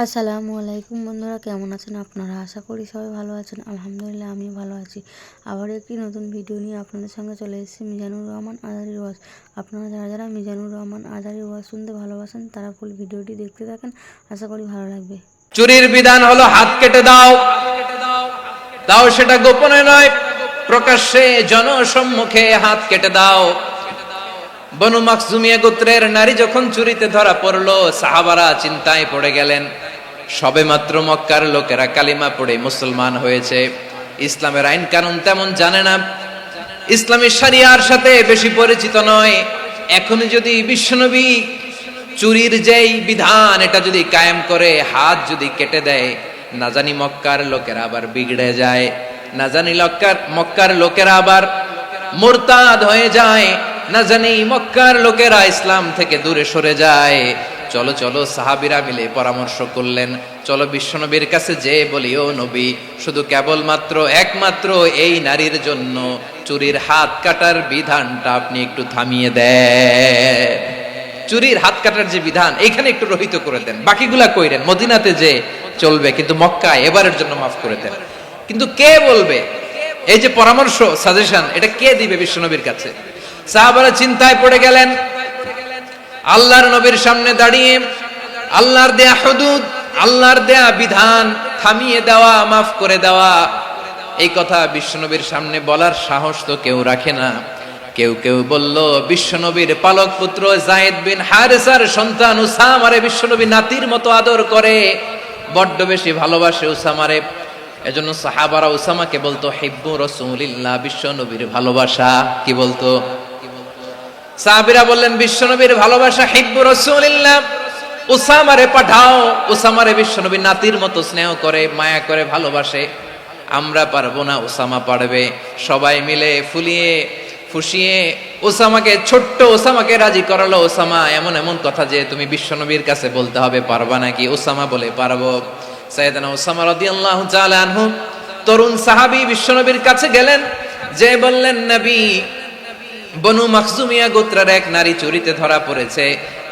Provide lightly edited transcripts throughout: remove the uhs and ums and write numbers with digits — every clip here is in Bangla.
আসসালামু আলাইকুম বন্ধুরা, কেমন আছেন আপনারা? আশা করি সবাই ভালো আছেন। আলহামদুলিল্লাহ আমি ভালো আছি। আবার একটি নতুন ভিডিও নিয়ে আপনাদের সঙ্গে চলে এসেছি মিজানুর রহমান আজারির ওয়াজ। আপনারা যারা যারা মিজানুর রহমান আজারির ওয়াজ শুনতে ভালোবাসেন তারা ফুল ভিডিওটি দেখতে থাকেন, আশা করি ভালো লাগবে। চুরির বিধান হলো হাত কেটে দাও, তাও সেটা গোপনে নয়, প্রকাশ্যে জনসম্মুখে হাত কেটে দাও। বনু মাখজুমিয়া গোত্রের নারী যখন চুরিতে ধরা পড়লো, সাহাবারা চিন্তায় পড়ে গেলেন। সবেমাত্র মক্কার লোকেরা কালিমা পড়ে মুসলমান হয়েছে, ইসলামের আইন কানুন তেমন জানে না, ইসলামী শরিয়ার সাথে বেশি পরিচিত নয়। এখন যদি বিশ্বনবী চুরির যেই বিধান এটা যদি কায়েম করে হাত যদি কেটে দেয়, না জানি মক্কার লোকেরা আবার বিগড়ে যায়, না জানি মক্কার লোকেরা আবার মুরতাদ হয়ে যায়, না জানি মক্কার লোকেরা ইসলাম থেকে দূরে সরে যায়। চলো চলো, সাহাবীরা মিলে পরামর্শ করলেন, চলো বিশ্বনবীর কাছে যে বলি, ও নবী, শুধু কেবলমাত্র একমাত্র এই নারীর জন্য চুরির হাত কাটার বিধানটা আপনি একটু থামিয়ে দেন। চুরির হাত কাটার যে বিধান এখানে একটু রহিত করে দেন, বাকিগুলা কইরেন মদিনাতে যে চলবে, কিন্তু মক্কায় এবারের জন্য মাফ করে দেন। কিন্তু কে বলবে? এই যে পরামর্শ, সাজেশন, এটা কে দিবে বিশ্বনবীর কাছে? সাহাবারা চিন্তায় পড়ে গেলেন। আল্লাহর নবীর সামনে দাঁড়িয়ে আল্লাহর দেয়া হুদুদ, আল্লাহর দেয়া বিধান থামিয়ে দেওয়া, মাফ করে দেওয়া, এই কথা বিশ্বনবীর সামনে বলার সাহস তো কেউ রাখে না। কেউ কেউ বলল, বিশ্বনবীর পালক পুত্র যায়েদ বিন হারেসার সন্তান উসামারে বিশ্বনবী নাতির মতো আদর করে, বড্ড বেশি ভালোবাসে উসামারে। এজন্য সাহাবারা উসামাকে বলতো হিব্বু রাসূলিল্লাহ, বিশ্বনবীর ভালোবাসা। কি বলতো? সাহাবীরা বললেন, বিশ্বনবীর ভালোবাসা হিব্বু রাসূলিল্লাহ, উসামারে পাঠাও। উসামারে বিশ্বনবী নাতির মতো স্নেহ করে, মায়া করে, ভালোবাসে। আমরা পারবো না, উসামা পারবে। সবাই মিলে ফুলিয়ে ফুসিয়ে ওসামাকে, ছোট্ট ওসামাকে রাজি করালো। ওসামা এমন এমন কথা যে তুমি বিশ্বনবীর কাছে বলতে হবে, পারবা নাকি? ওসামা বলে, পারবো। সাইয়েদনা ওসামা রাদিয়াল্লাহু তাআলা আনহু তরুণ সাহাবী বিশ্বনবীর কাছে গেলেন, যে বললেন, নবী, বনু মাখজুমিয়া গোত্রের এক নারী চুরিতে ধরা পড়েছে,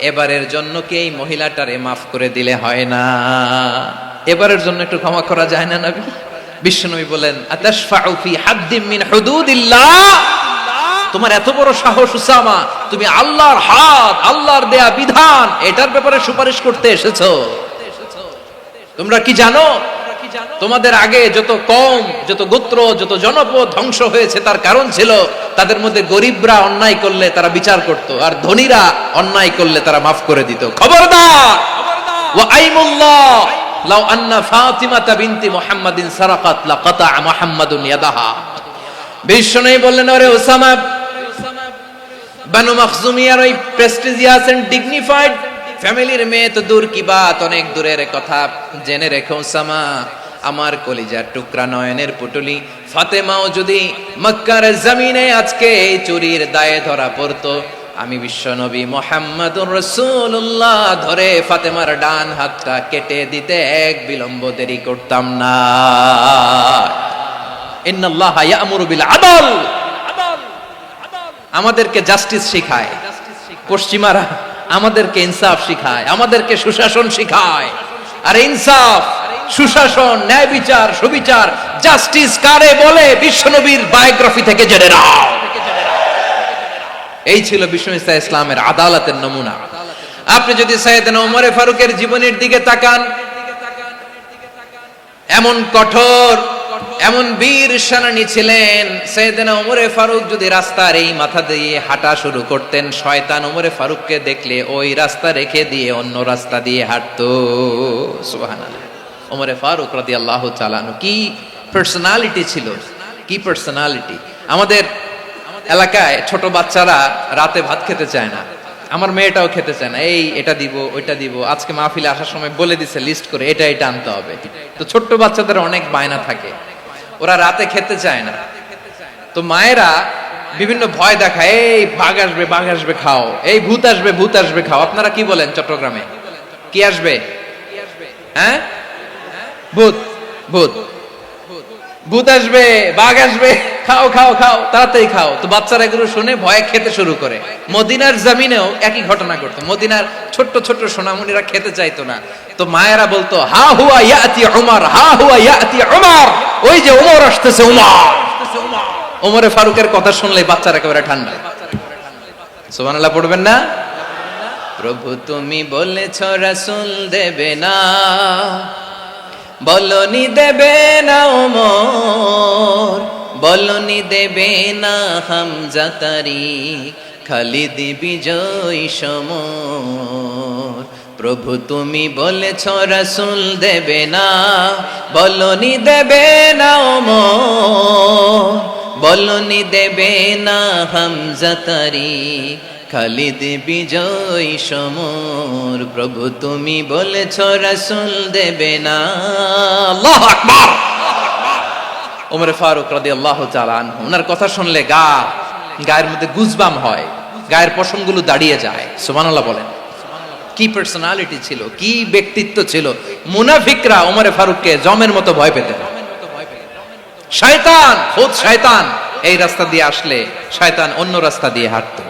এবারের জন্য কি এই মহিলাটারে মাফ করে দিলে হয় না? এবারের জন্য একটু ক্ষমা করা যায় না নবী? বিশ্বনবী বলেন, আতাশফাউ ফি হাদ্দিম মিন হুদুদিল্লাহ, তোমার এত বড় সাহস উসামা, তুমি আল্লাহর হাত, আল্লাহর দেয়া বিধান, এটার ব্যাপারে সুপারিশ করতে এসেছো? তোমরা কি জানো তোমাদের আগে যত কওম, যত গোত্র, যত জনপদ ধ্বংস হয়েছে তার কারণ ছিল তাদের মধ্যে গরিবরা অন্যায় করলে তারা বিচার করত, আর ধনীরা অন্যায় করলে তারা মাফ করে দিত। খবরদার! ওয়া আইমুল্লাহ লাউ আন্না ফাতিমাতা বিনতি মুহাম্মাদিন সারাকাত লাকাতা মুহাম্মাদুন ইয়াদাহা। বিশ্বনবী বললেন, ওরে ওসামা, বানু মাখজুমিয়ার ওই প্রেস্টিজিয়াস এন্ড ডিগনিফাইড ফ্যামিলির মেয়ে তো দূর কি বাত, অনেক দূরের কথা। জেনে রেখো ওসামা, আমার কলিজার টুকরা, নয়নের পুটুলি ফাতেমাও যদি মক্কার জমিনে আজকে এই চুরির দায়ে ধরা পড়তো, আমি বিশ্বনবী মুহাম্মাদুর রাসূলুল্লাহ ধরে ফাতেমার ডান হাতটা কেটে দিতে এক বিলম্ব দেরি করতাম না। ইন্নাল্লাহা ইয়া'মুরু বিল আদল, আমাদেরকে জাস্টিস শিখায়। পশ্চিমারা আমাদেরকে ইনসাফ শিখায়, আমাদেরকে সুশাসন শিখায়। আর ইনসাফ, সুশাসন, ন্যায় বিচার, সুবিচার, জাস্টিস কারে বলে বিশ্বনবীর বায়োগ্রাফি থেকে জেনে নাও। এই ছিল বিশ্বনবী ইসলামের আদালতের নমুনা। আপনি যদি সাইয়েদনা ওমর ফারুকের জীবনের দিকে তাকান, এমন কঠোর, এমন বীর সেনানী ছিলেন। সাইয়েদনা ওমর ফারুক যদি রাস্তার এই মাথা দিয়ে হাঁটা শুরু করতেন, শয়তান ওমর ফারুককে দেখলে ওই রাস্তা রেখে দিয়ে অন্য রাস্তা দিয়ে হাঁটতো। সুবহানাল্লাহ। ওমর ফারুক রাদিয়াল্লাহু তাআলা আনহু কি পার্সোনালিটি ছিল, কি পার্সোনালিটি! আমাদের এলাকায় ছোট বাচ্চারা রাতে ভাত খেতে চায় না, আমার মেয়েটাও খেতে চায় না। এই এটা দিব, ওইটা দিব, আজকে মাহফিলে আসার সময় বলে দিছে লিস্ট করে, এটা এটা আনতে হবে। তো ছোট্ট বাচ্চাদের অনেক বায়না থাকে, ওরা রাতে খেতে চায় না। তো মায়েরা বিভিন্ন ভয় দেখায়, এই বাঘ আসবে, বাঘ আসবে খাও, এই ভূত আসবে, ভূত আসবে খাও। আপনারা কি বলেন চট্টগ্রামে? কি আসবে? হ্যাঁ, ভূত। ভূত ভূত আসবে, বাঘ আসবে, খাও খাও খাও, তাড়াতাড়ি খাও। তো বাচ্চারা এগুলো শুনে ভয়ে খেতে শুরু করে। মদিনার জমিনেও একই ঘটনা ঘটতো। মদিনার ছোট্ট ছোট্ট সোনামণিরা খেতে চাইতো না, তো মায়েরা বলতো হা হুয়া ইয়াতি উমর, হা হুয়া ইয়াতি উমর, ওই যে উমর আসতেছে, উমর। ওমরে ফারুকের কথা শুনলে বাচ্চারা একেবারে ঠান্ডা। সুবহানাল্লাহ পড়বেন না? প্রভু তুমি বলেছ রাসূল দেবে না, বলনি দেবে না ওমর, বলনি দেবে না হামজা তারিক, খালিদ বিজয় সমর। প্রভু তুমি বলেছ রাসূল দেবে না, বলনি দেবে না ওমর, বলনি দেবে না হামজা তারিক, খালিদ বিজয় সমর। প্রভু তুমি বলেছ রাসূল দেবে না। আল্লাহু আকবার। ওমর ফারুক রাদিয়াল্লাহু তাআলা আনহু, ওনার কথা শুনলে গায়ের মধ্যে গুজবাম হয়, গায়ের পশমগুলো দাঁড়িয়ে যায়। সুবহানাল্লাহ বলেন। কি পার্সোনালিটি ছিল, কি ব্যক্তিত্ব ছিল। মুনাফিকরা ওমর ফারুককে জমের মতো ভয় পেতেন। শয়তান, খুদ শয়তান এই রাস্তা দিয়ে আসলে শয়তান অন্য রাস্তা দিয়ে হাঁটতো।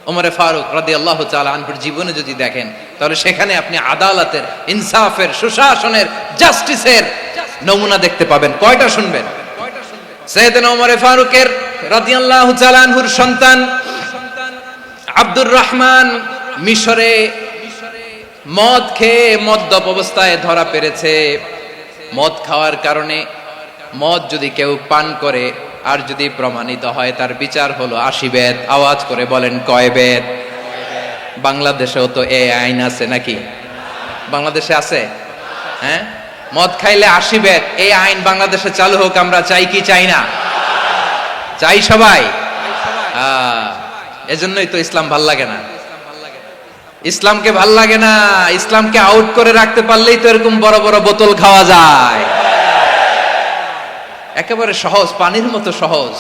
ওমর ফারুক রাদিয়াল্লাহু তাআলা আনহুর জীবনে যদি দেখেন, তাহলে সেখানে আপনি আদালতের, ইনসাফের, সুশাসনের, জাস্টিসের নমুনা দেখতে পাবেন। কয়টা শুনবেন? সাইয়েদনা ওমর ফারুকের রাদিয়াল্লাহু তাআলা আনহুর সন্তান আব্দুর রহমান মিশরে মদ খেয়ে মদ্যপ অবস্থায় ধরা পড়েছে। মদ খাওয়ার কারণে, মদ যদি কেউ পান করে আর যদি প্রমাণিত হয়, তার বিচার হলো 80 বেত। আওয়াজ করে বলেন কয় বেত? বাংলাদেশেও তো এই আইন আছে নাকি? বাংলাদেশে আছে? হ্যাঁ, মদ খাইলে 80 বেত, এই আইন বাংলাদেশে চালু হোক। আমরা চাই কি চাই না? চাই সবাই। এজন্যই তো ইসলাম ভাল লাগে না। ইসলামকে ভাল লাগে না। ইসলামকে আউট করে রাখতে পারলেই তো এরকম বড় বড় বোতল খাওয়া যায়। একেবারে সহজ, পানির মতো সহজ,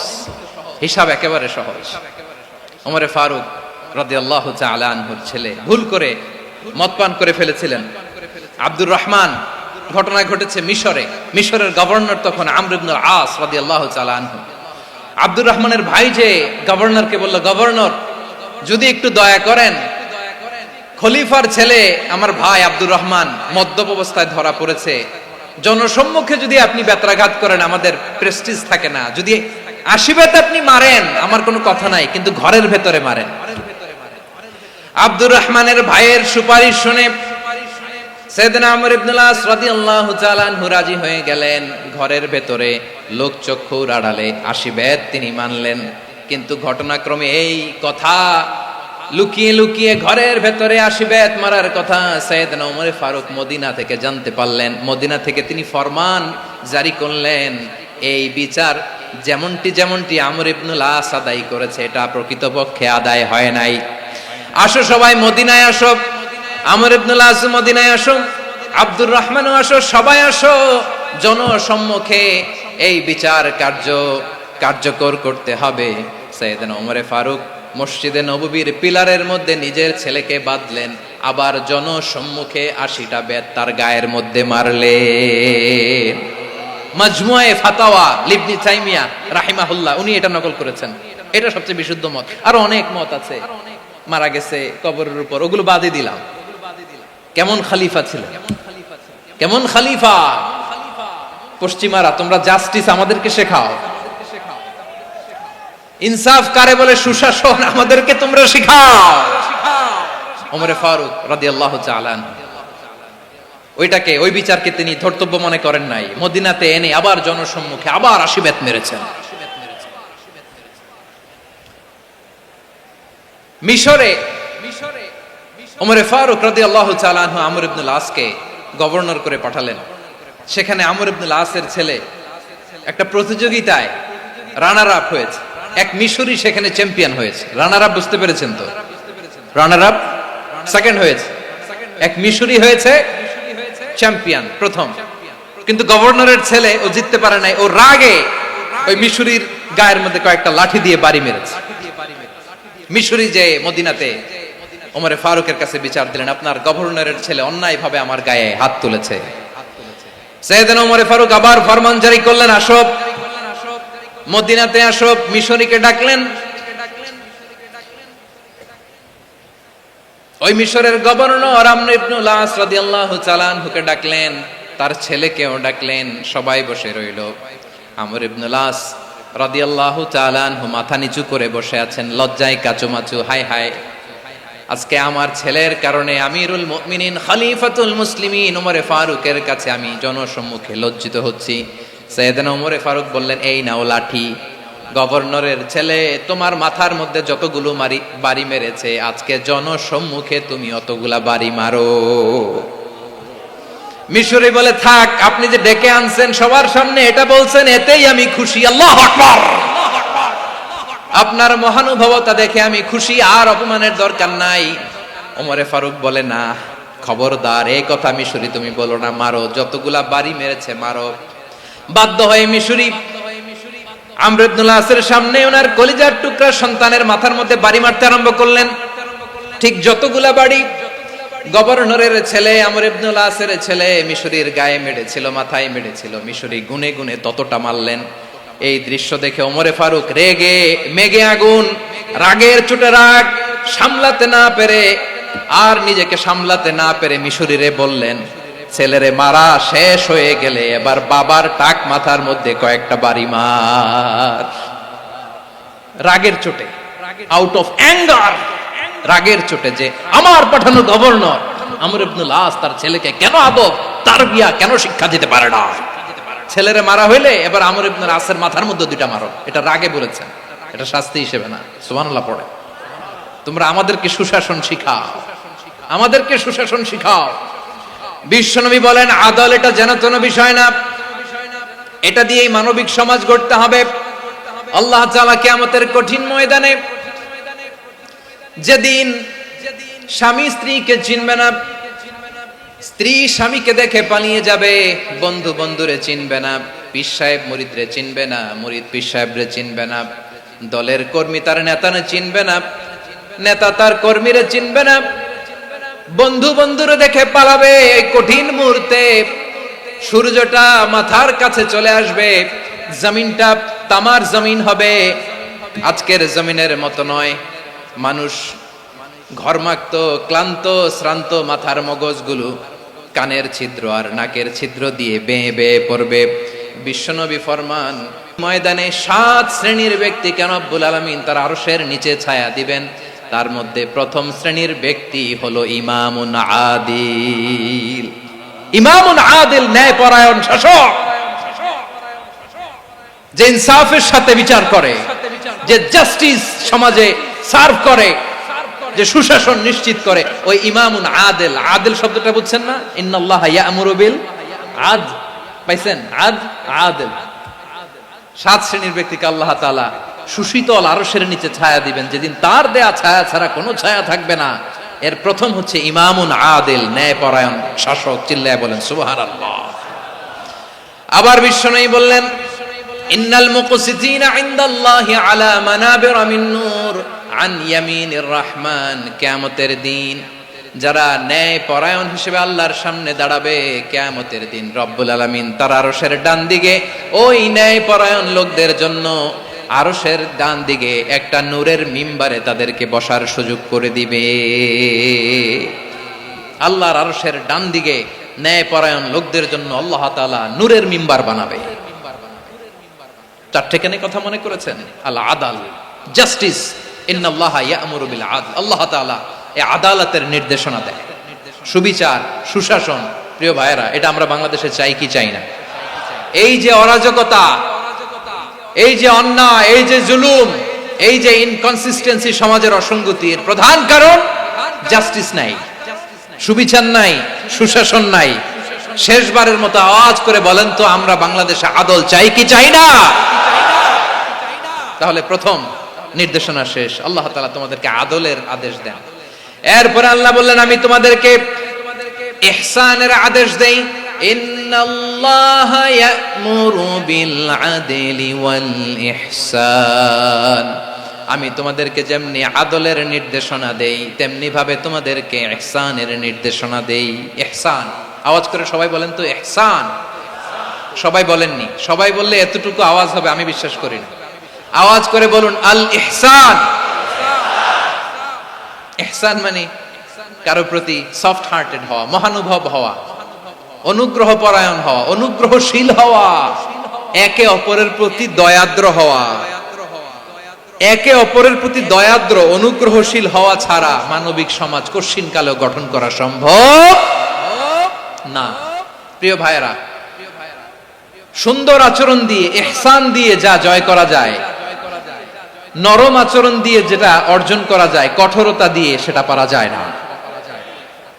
হিসাব একেবারে সহজ। ওমর ফারুক রাদিয়াল্লাহু তাআলা আনহুর ছেলে ভুল করে মদ পান করে ফেলেছিলেন। আব্দুর রহমান, ঘটনা ঘটেছে মিশরে। মিশরের গভর্নর তখন আমর ইবনুল আস রাদিয়াল্লাহু তাআলা আনহু। আব্দুর রহমানের ভাই যে গভর্নরকে বলল, গভর্নর যদি একটু দয়া করেন, খলিফার ছেলে আমার ভাই আব্দুর রহমান মদ্যপ অবস্থায় ধরা পড়েছে, জনসম্মুখে যদি আপনি বেত্রাঘাত করেন আমাদের প্রেস্টিজ থাকে না, যদি 80 বেত আপনি মারেন আমার কোনো কথা নাই, কিন্তু ঘরের ভেতরে মারেন। আব্দুর রহমানের ভাইয়ের সুপারিশ শুনে সাইয়েদনা আমর ইবনুল আস রাদিয়াল্লাহু তাআলা আনহু রাজি হয়ে গেলেন। ঘরের ভেতরে লোকচক্ষুর আড়ালে 80 বেত তিনি মানলেন। কিন্তু ঘটনাক্রমে এই কথা লুকিয়ে লুকিয়ে ঘরের ভেতরে 80 বেত মারার কথা সাইয়েদনা ওমর ফারুক মদিনা থেকে জানতে পারলেন। মদিনা থেকে তিনি ফরমান জারি করলেন, এই বিচার যেমনটি আমর ইবনুল আস আদায় করেছে, এটা প্রকৃতপক্ষে আদায় হয় নাই। আসো সবাই মদিনায় আসো, আমর ইবনুল আস মদিনায় আসো, আব্দুর রহমানও আসো, সবাই আসো, জনসম্মুখে এই বিচার কার্যকর করতে হবে। সাইয়েদনা ওমর ফারুক মসজিদে নববীর পিলারের মধ্যে নিজের ছেলেকে বাঁধলেন, আবার জনসম্মুখে 80টা বেত তার গায়ের মধ্যে মারলেন। মাজমুয়ে ফাতাওয়া ইবনে তাইমিয়া রাহিমাহুল্লাহ উনি এটা নকল করেছেন। এটা সবচেয়ে বিশুদ্ধ মত। আরো অনেক মত আছে, মারা গেছে কবরের উপর, ওগুলো বাদই দিলাম। কেমন খলিফা ছিল, কেমন খলিফা! পশ্চিমারা তোমরা জাস্টিস আমাদেরকে শেখাও, ইনসাফ কারে বলে, সুশাসন আমাদেরকে তোমরা শেখাও। ওমর ফারুক রাদিয়াল্লাহু তাআলা আনহু ওই বিচারকে তিনি ধর্তব্য মনে করেন নাই। মদিনাতে এনে আবার জনসম্মুখে আবার 80 বেত মেরেছেন। মিশরে ওমর ফারুক রাদিয়াল্লাহু তাআলা আনহু আমর ইবনুল আসকে গভর্নর করে পাঠালেন। সেখানে আমর ইবনুল আসের ছেলে একটা প্রতিযোগিতায় রানার আপ হয়েছে। এক মিশরি সেখানে চ্যাম্পিয়ন হয়েছে। রানার আপ বুঝতে পেরেছেন তো? রানার আপ সেকেন্ড হয়েছে, এক মিশরি হয়েছে চ্যাম্পিয়ন প্রথম। কিন্তু গভর্নরের ছেলে ও জিততে পারে নাই। ও রাগে ওই মিশরির গায়ের মধ্যে কয়েকটা লাঠি দিয়ে বাড়ি মেরেছে। মিশরি যে মদিনাতে ওমর ফারুকের কাছে বিচার দিলেন, আপনার গভর্নরের ছেলে অন্যায়ভাবে আমার গায়ে হাত তুলেছে। সাইয়েদনা ওমর ফারুক আবার ফরমান জারি করলেন, আসো মদিনাতে আসো। মিশরীকে ডাকলেন। ওই মিশরের গভর্নর আমর ইবনুল আস রাদিয়াল্লাহু তাআলা আনহুকে ডাকলেন, তার ছেলেকেও ডাকলেন, সবাই বসে রইল। আমর ইবনুল আস রাদিয়াল্লাহু তাআলা আনহু মাথা নিচু করে বসে আছেন, লজ্জায় কাচুমাচু। হায় হায়, আজকে আমার ছেলের কারণে আমিরুল মুমিনিন খলিফাতুল মুসলিমিন ওমর ফারুকের কাছে আমি জনসম্মুখে লজ্জিত হচ্ছি। সাইয়েদনা ওমর ফারুক বললেন, এই নাও লাঠি, গভর্নরের ছেলে তোমার মাথার মধ্যে যতগুলো বাড়ি মেরেছে, আজকে জনসম্মুখে তুমি অতগুলা বাড়ি মারো। মিশরী বলে, থাক, আপনি যে ডেকে আনছেন সবার সামনে এটা বলছেন, এতেই আমি খুশি। আল্লাহু আকবার। আপনার মহানুভবতা দেখে আমি খুশি, আর অপমানের দরকার নাই। ওমরে ফারুক বলে, না, খবরদার, এই কথা মিশরী তুমি বলো না, মারো, যতগুলা বাড়ি মেরেছে মারো। বাধ্য হয়ে মিশরী আমর ইবনুল আসের সামনে ওনার কলিজার টুকরা সন্তানের মাথার মধ্যে বাড়ি মারতে আরম্ভ করলেন। ঠিক যতগুলা বাড়ি গভর্নরের ছেলে আমর ইবনুল আসের ছেলে মিশরীর গায়ে মেরেছিল, মাথায় মেরেছিল, মিশরী গুনে গুনে ততটা মারলেন। এই দৃশ্য দেখে ওমরে ফারুক রেগে মেগে আগুন, রাগের চোটে রাগ সামলাতে না পেরে, আর নিজেকে সামলাতে না পেরে মিশরীরে বললেন, ছেলেরে মারা শেষ হয়ে গেলে এবার বাবার টাক মাথার মধ্যে কয়েকটা বাড়ি মার। রাগের চোটে, আউট অফ অ্যাঙ্গার, রাগের চোটে, যে আমার পাঠানো গভর্নর আমর ইবনুল আস তার ছেলেকে কেন আদব তারবিয়া কেন শিক্ষা দিতে পারে না। ছেলেরে মারা হইলে এবার আমর ইবনুল আসের মাথার মধ্যে দুইটা মারো। এটা রাগে বলেছেন, এটা শাস্তি হিসেবে না। সুবহানাল্লাহ পড়ে। তোমরা আমাদেরকে সুশাসন শিখাও, আমাদেরকে সুশাসন শিখাও। বিশ্বনবী বলেন, আদল এটা যেন বিষয় না, এটা দিয়েই মানবিক সমাজ গড়তে হবে। আল্লাহ তাআলা কিয়ামতের কঠিন ময়দানে, যেদিন স্বামী স্ত্রীকে চিনবে না, স্ত্রী স্বামীকে দেখে পালিয়ে যাবে, বন্ধু বন্ধুরে চিনবে না, পীর সাহেব মুরিদরে চিনবে না, মুরিদ পীর সাহেবরে চিনবে না, দলের কর্মী তার নেতারে চিনবে না, নেতা তার কর্মীরে চিনবে না, বন্ধু বন্ধুরে দেখে পালাবে। এই কঠিন মুহূর্তে সূর্যটা মাথার কাছে চলে আসবে, জমিনটা তামার জমিন হবে, আজকের জমিনের মতো নয়। মানুষ ঘর্মাক্ত, ক্লান্ত, শ্রান্ত মাথার মগজগুলো কানের ছিদ্র আর নাকের ছিদ্র দিয়ে বেয়ে বেয়ে পড়বে। বিশ্বনবী ফরমান, ময়দানে 7 শ্রেণীর ব্যক্তিকে রব্বুল আলামিন তার আরশের নিচে ছায়া দিবেন। তার মধ্যে প্রথম শ্রেণীর ব্যক্তি হলো ইমামুন আদিল। ইমামুন আদিল, ন্যায়পরায়ণ শাসক, যে ইনসাফের সাথে বিচার করে, যে জাস্টিস সমাজে সার্ভ করে, যে সুশাসন নিশ্চিত করে, ওই ইমামুন আদিল। আদিল শব্দটা বুঝছেন না? ইন্নাল্লাহা ইয়া'মুরু বিল আদল, পাইছেন? আদিল। 7 শ্রেণীর ব্যক্তিকে আল্লাহ তাআলা সুশীতল আরশের নিচে ছায়া দিবেন, যেদিন তার দেয়া ছায়া ছাড়া কোনো ছায়া থাকবে না। এর প্রথম হচ্ছে ইমামুন আদিল, ন্যায়পরায়ণ শাসক। চিল্লায় বলেন সুবহানাল্লাহ। আবার বিশ্বনবী বললেন, ইন্নাল মুকসিতিনা ইনদাল্লাহি আলা মানাবিরা মিন নূর আন ইয়ামিনির রহমান। কিয়ামতের দিন যারা ন্যায়পরায়ণ হিসেবে আল্লাহর সামনে দাঁড়াবে, কিয়ামতের দিন রব্বুল আলামিন তার আরশের ডান দিকে ওই ন্যায়পরায়ণ লোকদের জন্য আরশের ডান দিকে একটা নূরের মিম্বারে তাদেরকে বসার সুযোগ করে দিবে। আল্লাহর আরশের ডান দিকে ন্যায়পরায়ণ লোকদের জন্য আল্লাহ তাআলা নূরের মিম্বার বানাবে। 4টে কেন কথা মনে করেছেন? আল আদাল, জাস্টিস। ইন্নাল্লাহা ইয়া'মুরু বিল আদল। আল্লাহ তাআলা এই আদালতের নির্দেশনা দেয়, সুবিচার, সুশাসন। প্রিয় ভাইয়েরা, এটা আমরা বাংলাদেশে চাই কি চাই না? এই যে অরাজকতা, এই যে অন্যায়, এই যে জুলুম, এই যে ইনকনসিস্টেন্সি সমাজের অসঙ্গতির প্রধান কারণ জাস্টিস নাই, সুবিচার নাই, সুশাসন নাই। শেষবারের মতো আওয়াজ করে বলেন তো, আমরা বাংলাদেশে আদল চাই কি চাই না? তাহলে প্রথম নির্দেশনা শেষ। আল্লাহ তাআলা তোমাদেরকে আদলের আদেশ দেন। এরপরে আল্লাহ বললেন, আমি তোমাদেরকে ইহসানের আদেশ দেই। ইন্নাল্লাহা ইয়া'মুরু বিল আদলি ওয়াল ইহসান। আমি তোমাদেরকে যেমনি আদলের নির্দেশনা দেই, তেমনি ভাবে তোমাদেরকে ইহসানের নির্দেশনা দেই। ইহসান, আওয়াজ করে সবাই বলেন তো ইহসান। সবাই বলেননি, সবাই বললে এতটুকু আওয়াজ হবে আমি বিশ্বাস করি না। আওয়াজ করে বলুন আল ইহসান। ইহসান মানে কারো প্রতি সফট হার্টেড হওয়া, মহানুভব হওয়া, অনুগ্রহ পরায়ণ হওয়া, অনুগ্রহশীল হওয়া, একে অপরের প্রতি দয়াদ্র হওয়া। একে অপরের প্রতি দয়াদ্র অনুগ্রহশীল হওয়া ছাড়া মানবিক সমাজ কঠিন কালেও গঠন করা সম্ভব না। প্রিয় ভাইয়েরা, সুন্দর আচরণ দিয়ে, ইহসান দিয়ে যা জয় করা যায়, নরম আচরণ দিয়ে যেটা অর্জন করা যায়, কঠোরতা দিয়ে সেটা পারা যায় না।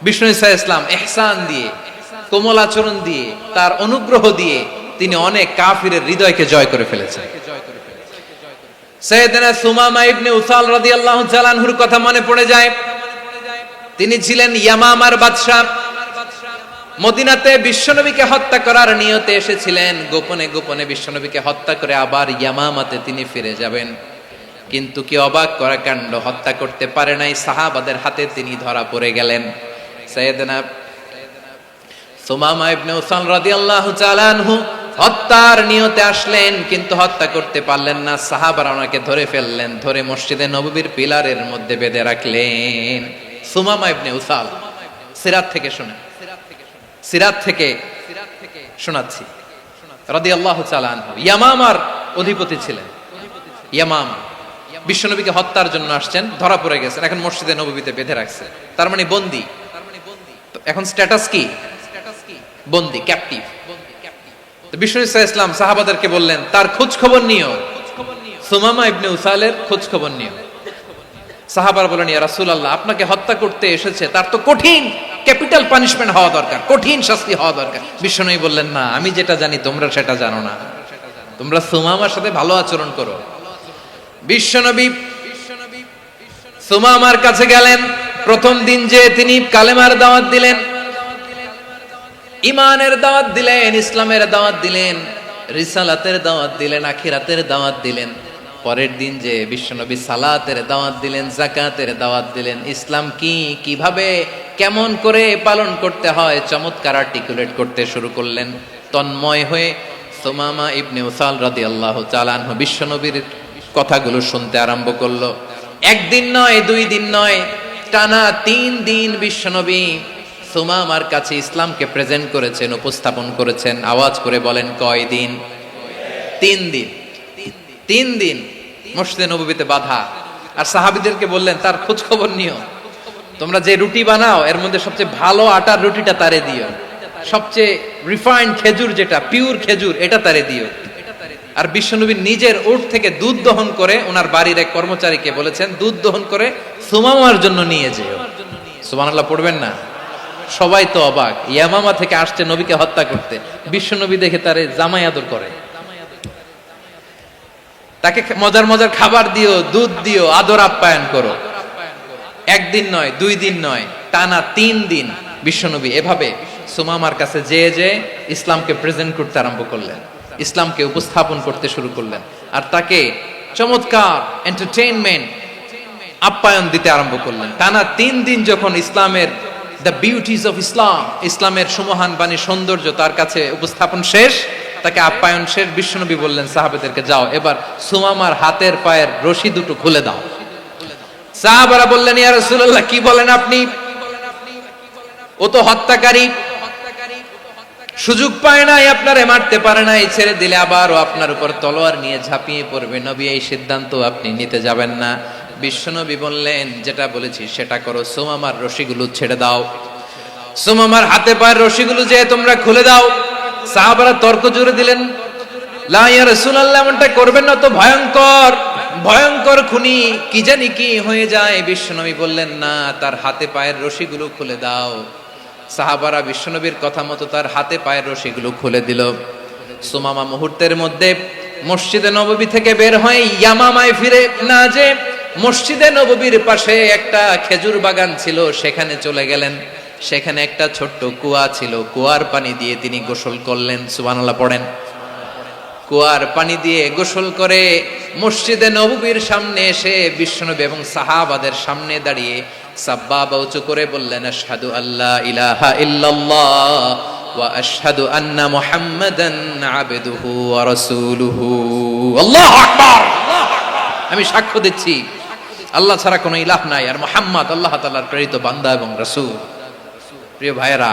বিষ্ণু ঈসা ইসলাম ইহসান দিয়ে, কোমল আচরণ দিয়ে, তার অনুগ্রহ দিয়ে তিনি অনেক কাফিরের হৃদয়কে জয় করে ফেলেছেন। সাইয়েদনা সুমামা ইবনে উসাল রাদিয়াল্লাহু তাআলা আনহুর কথা মনে পড়ে যায়। তিনি ছিলেন ইয়ামামার বাদশা। মদিনাতে বিশ্বনবীকে হত্যা করার নিয়তে এসেছিলেন, গোপনে গোপনে বিশ্বনবীকে হত্যা করে আবার ইয়ামামাতে তিনি ফিরে যাবেন। কিন্তু কি অবাক করা কাণ্ড, হত্যা করতে পারে নাই, সাহাবাদের হাতে তিনি ধরা পড়ে গেলেন। সাইয়েদনা সুমামা ইবনে উসাল রাদিয়াল্লাহু তাআলা আনহু হত্যার নিয়তে আসলেন, কিন্তু হত্যা করতে পারলেন না। সাহাবারা ওনাকে ধরে ফেললেন, ধরে মসজিদে নববীর পিলারের মধ্যে বেঁধে রাখলেন। সুমামা ইবনে উসাল, সিরাত থেকে শুনে, সিরাত থেকে শোনাচ্ছি, রাদিয়াল্লাহু তাআলা আনহু ইয়ামামার অধিপতি ছিলেন। ইয়ামামা বিশ্বনবীকে হত্যার জন্য আসছেন, ধরা পড়ে গেছেন, এখন মসজিদে নববীতে বেঁধে রাখছে, তার মানে বন্দী। এখন স্ট্যাটাস কি? বন্দী, ক্যাপটিভ। বিষ্ণু ঈসা ইসলাম সাহাবাদেরকে বললেন তার খোঁজ খবর নিও, সুমামা ইবনে উসালের খোঁজ খবর নিও। সাহাবারা বলেন ইয়া রাসূলুল্লাহ, আপনাকে হত্যা করতে এসেছে, তার তো কঠিন ক্যাপিটাল পানিশমেন্ট হওয়া দরকার, কঠিন শাস্তি হওয়া দরকার। বিশ্বনবী বললেন না, আমি যেটা জানি তোমরা সেটা জানো না, তোমরা সুমামার সাথে ভালো আচরণ করো। বিশ্বনবী সুমামার কাছে গেলেন। প্রথম দিন যে তিনি কালেমার দাওয়াত দিলেন, ইমানের দাওয়াত দিলেন, ইসলামের দাওয়াত দিলেন, রিসালাতের দাওয়াত দিলেন, আখিরাতের দাওয়াত দিলেন। পরের দিন যে বিশ্বনবী সালাতের দাওয়াত দিলেন, যাকাতের দাওয়াত দিলেন, ইসলাম কি, কিভাবে, কেমন করে পালন করতে হয় চমৎকার আর্টিকুলেট করতে শুরু করলেন। তন্ময় হয়ে সুমামা ইবনে উসাল রাদিয়াল্লাহু তাআলা আনহু বিশ্বনবীর কথাগুলো শুনতে আরম্ভ করলো। একদিন নয়, দুই দিন নয়, টানা 3 দিন বিশ্বনবী সুমামার কাছে ইসলামকে প্রেজেন্ট করেছেন, উপস্থাপন করেছেন। আওয়াজ করে বলেন কয় দিন? 3 দিন। 3 দিন মসজিদে নববীতে বাধা। আর সাহাবীদেরকে বললেন তার খোঁজ খবর নিও, তোমরা যে রুটি বানাও এর মধ্যে সবচেয়ে ভালো আটার রুটিটা তারে দিও, সবচেয়ে রিফাইন্ড খেজুর, যেটা পিওর খেজুর, এটা তারে দিও। আর বিশ্বনবী নিজের উট থেকে দুধ দহন করে ওনার বাড়ির এক কর্মচারীকে বলেছেন দুধ দহন করে সুমামার জন্য নিয়ে যেও। সুবহানাল্লাহ পড়বেন না? সবাই তো অবাক, ইয়ামামা থেকে আসছে নবীকে হত্যা করতে, বিশ্বনবী দেখে তারে জামাই আদর করে, তাকে মজার মজার খাবার দিও, দুধ দিও, আদর আপ্যায়ন করো। একদিন নয়, 2 দিন নয়, টানা 3 দিন বিশ্বনবী এভাবে সুমামার কাছে যেয়ে যে ইসলামকে প্রেজেন্ট করতে আরম্ভ করলেন, ইসলামকে উপস্থাপন করতে শুরু করলেন। আর তাকে চমৎকার এন্টারটেইনমেন্ট, আপ্যায়ন দিতে আরম্ভ করলেন। টানা 3 দিন যখন ইসলামের দ্য বিউটিজ অফ ইসলাম, ইসলামের সুমহান বাণী, সৌন্দর্য তার কাছে উপস্থাপন শেষ, তাকে আপ্যায়ন শেষ, বিশ্বনবী বললেন সাহাবাদেরকে যাও এবার সুমামার হাতের পায়ের রশি দুটো খুলে দাও। সাহাবারা বললেন ইয়া রাসূলুল্লাহ কি বলেন আপনি, ও তো হত্যাকারী, সুযোগ পায় নাই, আপনারে মারতে পারে নাই, ছেড়ে দিলে আবারও আপনার উপর তলোয়ার নিয়ে ঝাঁপিয়ে পড়বে। নবী এই সিদ্ধান্ত আপনি নিতে যাবেন না। বিশ্বনবী বললেন যেটা বলেছি সেটা করো, সুমামার রশিগুলো ছেড়ে দাও, সুমামার হাতে পায়ের রশিগুলো যে তোমরা খুলে দাও। সাহাবারা তর্ক জুড়ে দিলেন, লা ইয়া রাসূলুল্লাহ এমনটা করবেন না, তো ভয়ঙ্কর, ভয়ঙ্কর খুনি, কি জানি কি হয়ে যায়। বিশ্বনবী বললেন না, তার হাতে পায়ের রশিগুলো খুলে দাও। সাহাবারা বিশ্বনবীর কথা মতো তার হাতে পায়ের রশিগুলো খুলে দিল। সুমামা মুহূর্তের মধ্যে মসজিদে নববী থেকে বের হয়ে ইয়ামামায় ফিরে না যে মসজিদে নববীর পাশে একটা খেজুর বাগান ছিল সেখানে চলে গেলেন। সেখানে একটা ছোট্ট কুয়া ছিল, কুয়ার পানি দিয়ে তিনি গোসল করলেন। সুবহানাল্লাহ পড়েন। কুয়ার পানি দিয়ে গোসল করে মসজিদে নববীর সামনে এসে বিশ্বনবী এবং সাহাবাদের সামনে দাঁড়িয়ে সাব্বাবা উঁচু করে বললেন আশহাদু আল্লা ইলাহা ইল্লাল্লাহ ওয়া আশহাদু আন্না মুহাম্মাদান আবদুহু ওয়া রাসূলুহু। আল্লাহু আকবার। আমি সাক্ষ্য দিচ্ছি আল্লাহ ছাড়া কোনো ইলাহ নাই, আর মুহাম্মদ আল্লাহ তাআলার প্রেরিত বান্দা এবং রাসূল। প্রিয় ভাইয়েরা,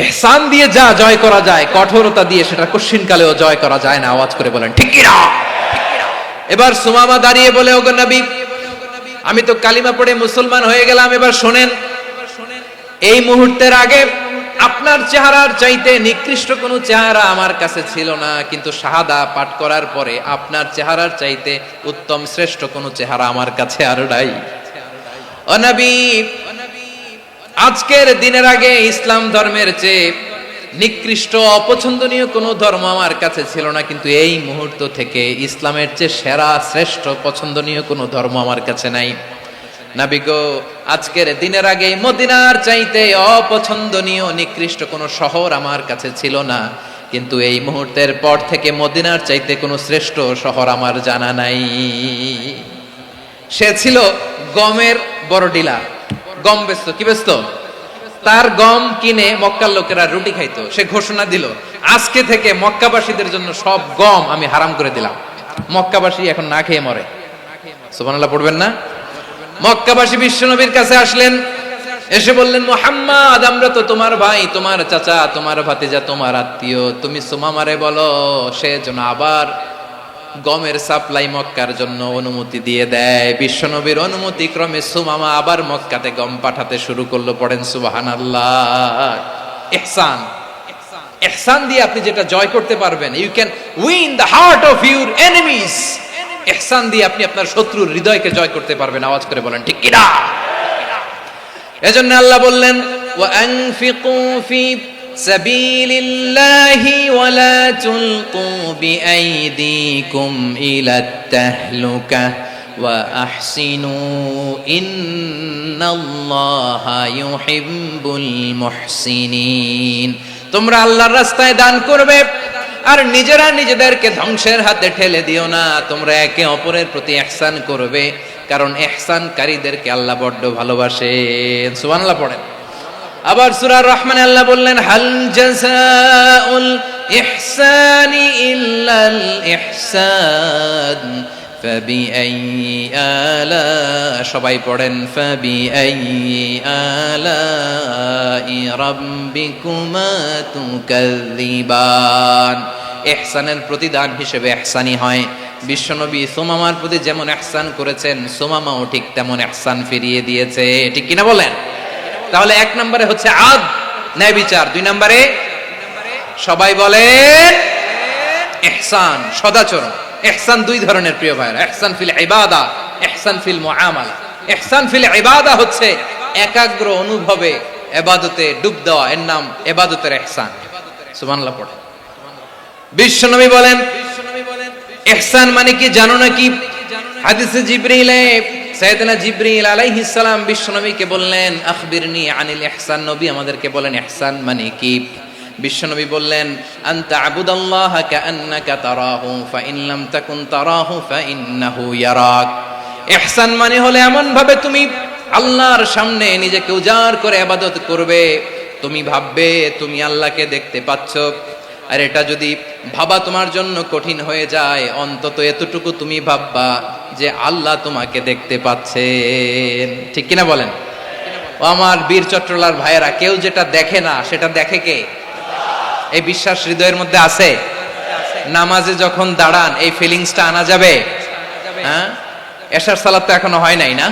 ইহসান দিয়ে যা জয় করা যায়, কঠোরতা দিয়ে সেটা কঠিনকালেও জয় করা যায় না। আওয়াজ করে বলেন ঠিক কি না? এবার সুমামা দাঁড়িয়ে বলে, ওগো নবী, আমি তো কালিমা পড়ে মুসলমান হয়ে গেলাম, এবার শোনেন, এই মুহূর্তের আগে আপনার চেহারার চাইতে নিকৃষ্ট কোনো চেহারা আমার কাছে ছিল না, কিন্তু শাহাদা পাঠ করার পরে আপনার চেহারার চাইতে উত্তম শ্রেষ্ঠ কোনো চেহারা আমার কাছে আর নাই। ও নবী, আজকের দিনের আগে ইসলাম ধর্মের চেয়ে নিকৃষ্ট অপছন্দনীয় কোনো ধর্ম আমার কাছে ছিল না, কিন্তু এই মুহূর্ত থেকে ইসলামের চেয়ে সেরা শ্রেষ্ঠ পছন্দনীয় কোনো ধর্ম আমার কাছে নাই। নবী গো, আজকের দিনের আগে মদিনার চাইতে অপছন্দনীয় নিকৃষ্ট কোনো শহর আমার কাছে ছিল না, কিন্তু এই মুহূর্তের পর থেকে মদিনার চাইতে কোনো শ্রেষ্ঠ শহর আমার জানা নাই। সে ছিল গমের বড় ডিলার, গম বেচতো। কি বেচতো? তার গম কিনে মক্কার লোকেরা রুটি খাইতো। সে ঘোষণা দিল, আজকে থেকে মক্কাবাসীদের জন্য সব গম আমি হারাম করে দিলাম, মক্কাবাসী এখন না খেয়ে মরে। সুবহানাল্লাহ পড়বেন না? মক্কাবাসী বিশ্বনবীর কাছে আসলেন, এসে বললেন, মুহাম্মদ, আমরা তো তোমার ভাই, তোমার চাচা, তোমার ভাতিজা, তোমার আত্মীয়, তুমি সুমামারে বলো সে যেন আবার গমের সাপ্লাই মক্কার জন্য অনুমতি দিয়ে দেয়। বিশ্বনবীর অনুমতি ক্রমে সুমামা আবার মক্কাতে গম পাঠাতে শুরু করলো। পড়েন সুবহানাল্লাহ। ইহসান, ইহসান দিয়ে আপনি যেটা জয় করতে পারবেন, you can win the heart of your enemies. ইহসান দিয়ে আপনি আপনার শত্রুর হৃদয়কে জয় করতে পারবেন। আওয়াজ করে বলেন ঠিক কি না? এজন্য আল্লাহ বললেন, ওয়া আনফিকু ফি সাবিলিল্লাহি ওয়া লা তুলকু বিআইদিকুম ইলাত তাহলুকা ওয়া আহসিনু ইন্নাল্লাহা ইউহিব্বুল মুহসিনিন। তোমরা আল্লাহর রাস্তায় দান করবে আর নিজেরা নিজেদেরকে ধ্বংসের হাতে ঠেলে দিও না। তোমরা একে অপরের প্রতি ইহসান করবে, কারণ ইহসানকারীদেরকে আল্লাহ বড্ড ভালোবাসেন। সুবহানাল্লাহ পড়েন। আবার সূরা রহমানে আল্লাহ বললেন, হাল জাযাউল ইহসানি ইল্লাল ইহসান ফাবিআইয়ি আলা, সবাই পড়েন, ফাবিআইয়ি আলাই রাব্বিকুমা তুকাযযিবান। ইহসানের প্রতিদান হিসেবে ইহসানি হয়। বিশ্বনবী সুমামার প্রতি যেমন ইহসান করেছেন, সুমামাও ঠিক তেমন ইহসান ফিরিয়ে দিয়েছে। ঠিক কিনা বলেন? তাহলে এক নম্বরে হচ্ছে আদ, ন্যায় বিচার। দুই নম্বরে সবাই বলেন ইহসান, সদাচরণ। ইহসান দুই ধরনের প্রিয় ভাইরা, ইহসান ফিল ইবাদা, ইহসান ফিল মুআমালা। ইহসান ফিল ইবাদা হচ্ছে একাগ্র অনুভবে ইবাদতে ডুব দেওয়া, এর নাম ইবাদতের ইহসান। সুবহানাল্লাহ পড়ে। বিশ্বনবী বলেন ইহসান মানে কি জানো নাকি? হাদিসে জিবরিলে সাইয়েদনা জিবরিল আলাইহিস সালাম বিশ্বনবীকে বললেন, আখবিরনি আনিল ইহসান। নবী আমাদেরকে বলেন ইহসান মানে কি? বিশ্বনবী বললেন, আনতা আবুদাল্লাহা কাআন্নাকা তারাহু ফাইন লাম তাকুন তারাহু ফাইন্নাহু ইয়ারাক। ইহসান মানে হলো এমন ভাবে তুমি আল্লাহর সামনে নিজেকে উজাড় করে ইবাদত করবে, তুমি ভাববে তুমি আল্লাহকে দেখতে পাচ্ছ। আর এটা যদি ভাবা তোমার জন্য কঠিন হয়ে যায়, অন্তত এতটুকু তুমি ভাববা যে আল্লাহ তোমাকে দেখতে পাচ্ছেন। ঠিক কিনা বলেন? ও আমার বীর চট্টলার ভাইয়েরা, কেউ যেটা দেখে না সেটা দেখে কে? এই বিশ্বাস হৃদয়ের মধ্যে আছে? নামাজে যখন দাঁড়ান এই ফিলিংসটা আনা যাবে? হ্যাঁ, এশার সালাত তো এখনো হয় নাই না?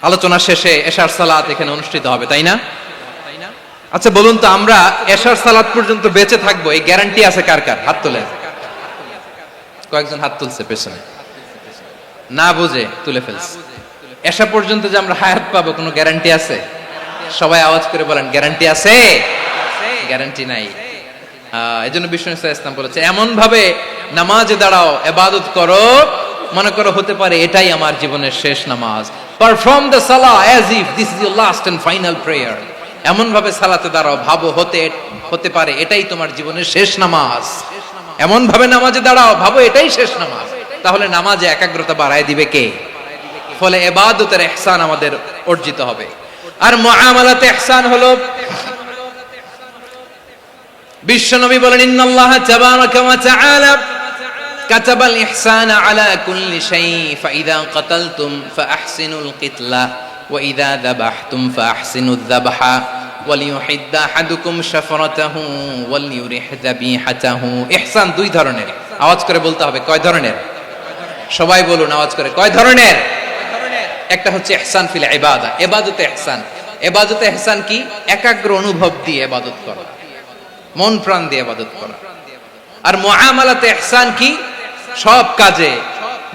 আলোচনা শেষে এশার সালাত এখানে অনুষ্ঠিত হবে, তাই না? আচ্ছা বলুন তো, আমরা এশার সালাত পর্যন্ত বেঁচে থাকবো এই গ্যারান্টি আছে কার কার? হাত তোলেন। কয়েকজন হাত তুলছে পেছনে, না বুঝে তুলে ফেলছে। এশা পর্যন্ত যে আমরা হায়াত পাবো কোনো গ্যারান্টি আছে? সবাই আওয়াজ করে বলেন গ্যারান্টি আছে? গ্যারান্টি নাই। এজন্য বিষ্ণু ইসলাম বলেছে, এমন ভাবে নামাজে দাঁড়াও, ইবাদত করো, মনে করো হতে পারে এটাই আমার জীবনের শেষ নামাজ। পারফর্ম দ্য সালাহ as if this is your last and final prayer. এমন ভাবে সালাতে দাঁড়াও, ভাবো হতে পারে এটাই তোমার জীবনের শেষ নামাজ। এমন ভাবে নামাজে দাঁড়াও, ভাবো এটাই শেষ নামাজ। তাহলে নামাজে একাগ্রতা বাড়ায় দিবে কে? ফলে ইবাদতের ইহসান আমাদের অর্জিত হবে। আর মুআমালাতে ইহসান হলো বিশ্বনবী বলেন ইন্নাল্লাহা তাবারাকা ওয়া তাআলা কাতাবাল ইহসানা আলা কুল্লি শাই ফাইদা কাতালতুম ফাআহসিনুল কিতলা ওয়া ইযা যাবাহতুম ফাআহসিনুয যাবহা ওয়ালিয়ুহিদ্দ আহাদুকুম শাফরাতাহু ওয়ালিয়ুরিহ যাবিহাতাহু। ইহসান দুই ধরনের, আওয়াজ করে বলতে হবে কয় ধরনের? সবাই বলুন আওয়াজ করে, কয় ধরনের? একটা হচ্ছে ইহসান ফিল ইবাদা, ইবাদতে ইহসান। ইবাদতে ইহসান কি? একাগ্র অনুভব দিয়ে ইবাদত করা, মন প্রাণ দিয়ে ইবাদত করা। আর মুআমালাতে ইহসান কি? সব কাজে,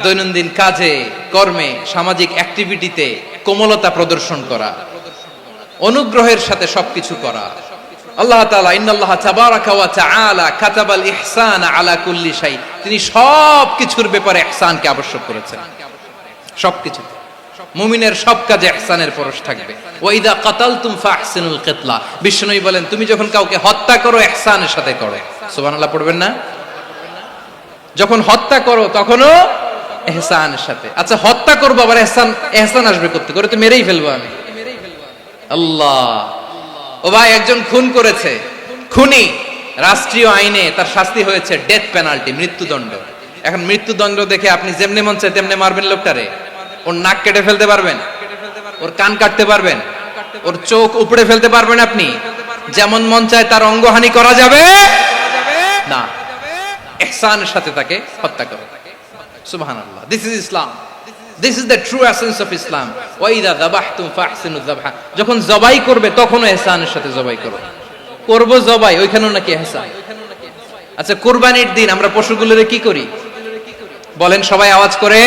দৈনন্দিন কাজে, কর্মে, সামাজিক অ্যাক্টিভিটিতে কোমলতা প্রদর্শন করা, অনুগ্রহের সাথে সবকিছু করা। আল্লাহ তাআলা ইন্নাল্লাহা তাবারাকা ওয়া তাআলা কাতাবাল ইহসানা আলা কুল্লি শাই, তিনি সব কিছুর ব্যাপারে ইহসানকে আবশ্যক করেছেন। সবকিছু মুমিনের সব কাজে ইহসানের পরশ থাকবে। ওয়া ইযা কাতালতুম ফাহসিনুল কিতলা, বিশ্বনবী বলেন তুমি যখন কাউকে হত্যা করো ইহসানের সাথে করো। সুবহানাল্লাহ পড়বেন না? যখন হত্যা করো তখনও ইহসানের সাথে। আচ্ছা হত্যা করবো আবার ইহসান আসবে করতে করে, তো মেরেই ফেলবো আমি। আল্লাহ, ও ভাই একজন খুন করেছে, খুনি, রাষ্ট্রীয় আইনে তার শাস্তি হয়েছে ডেথ পেনাল্টি, মৃত্যুদণ্ড। এখন মৃত্যুদণ্ড দেখে আপনি যেমনে মন চায় তেমনে মারবেন লোকটারে? ওর নাক কেটে ফেলতে পারবেন? ওর কান কাটতে পারবেন? ওর চোখ উপড়ে ফেলতে পারবেন আপনি? যেমন মন চায় তার অঙ্গহানি করা যাবে না। ইহসানের সাথে তাকে হত্যা করো। সুবহানাল্লাহ, this is Islam, this is the true essence of Islam. ওয়া ইযা যাবাহতুম ফাহসিনুয যাবহা, যখন জবাই করবে তখনও ইহসানের সাথে জবাই করো। করব জবাই, ওইখানেও নাকি ইহসান। আচ্ছা কুরবানির দিন আমরা পশুগুলোরে কি করি বলেন সবাই আওয়াজ করে?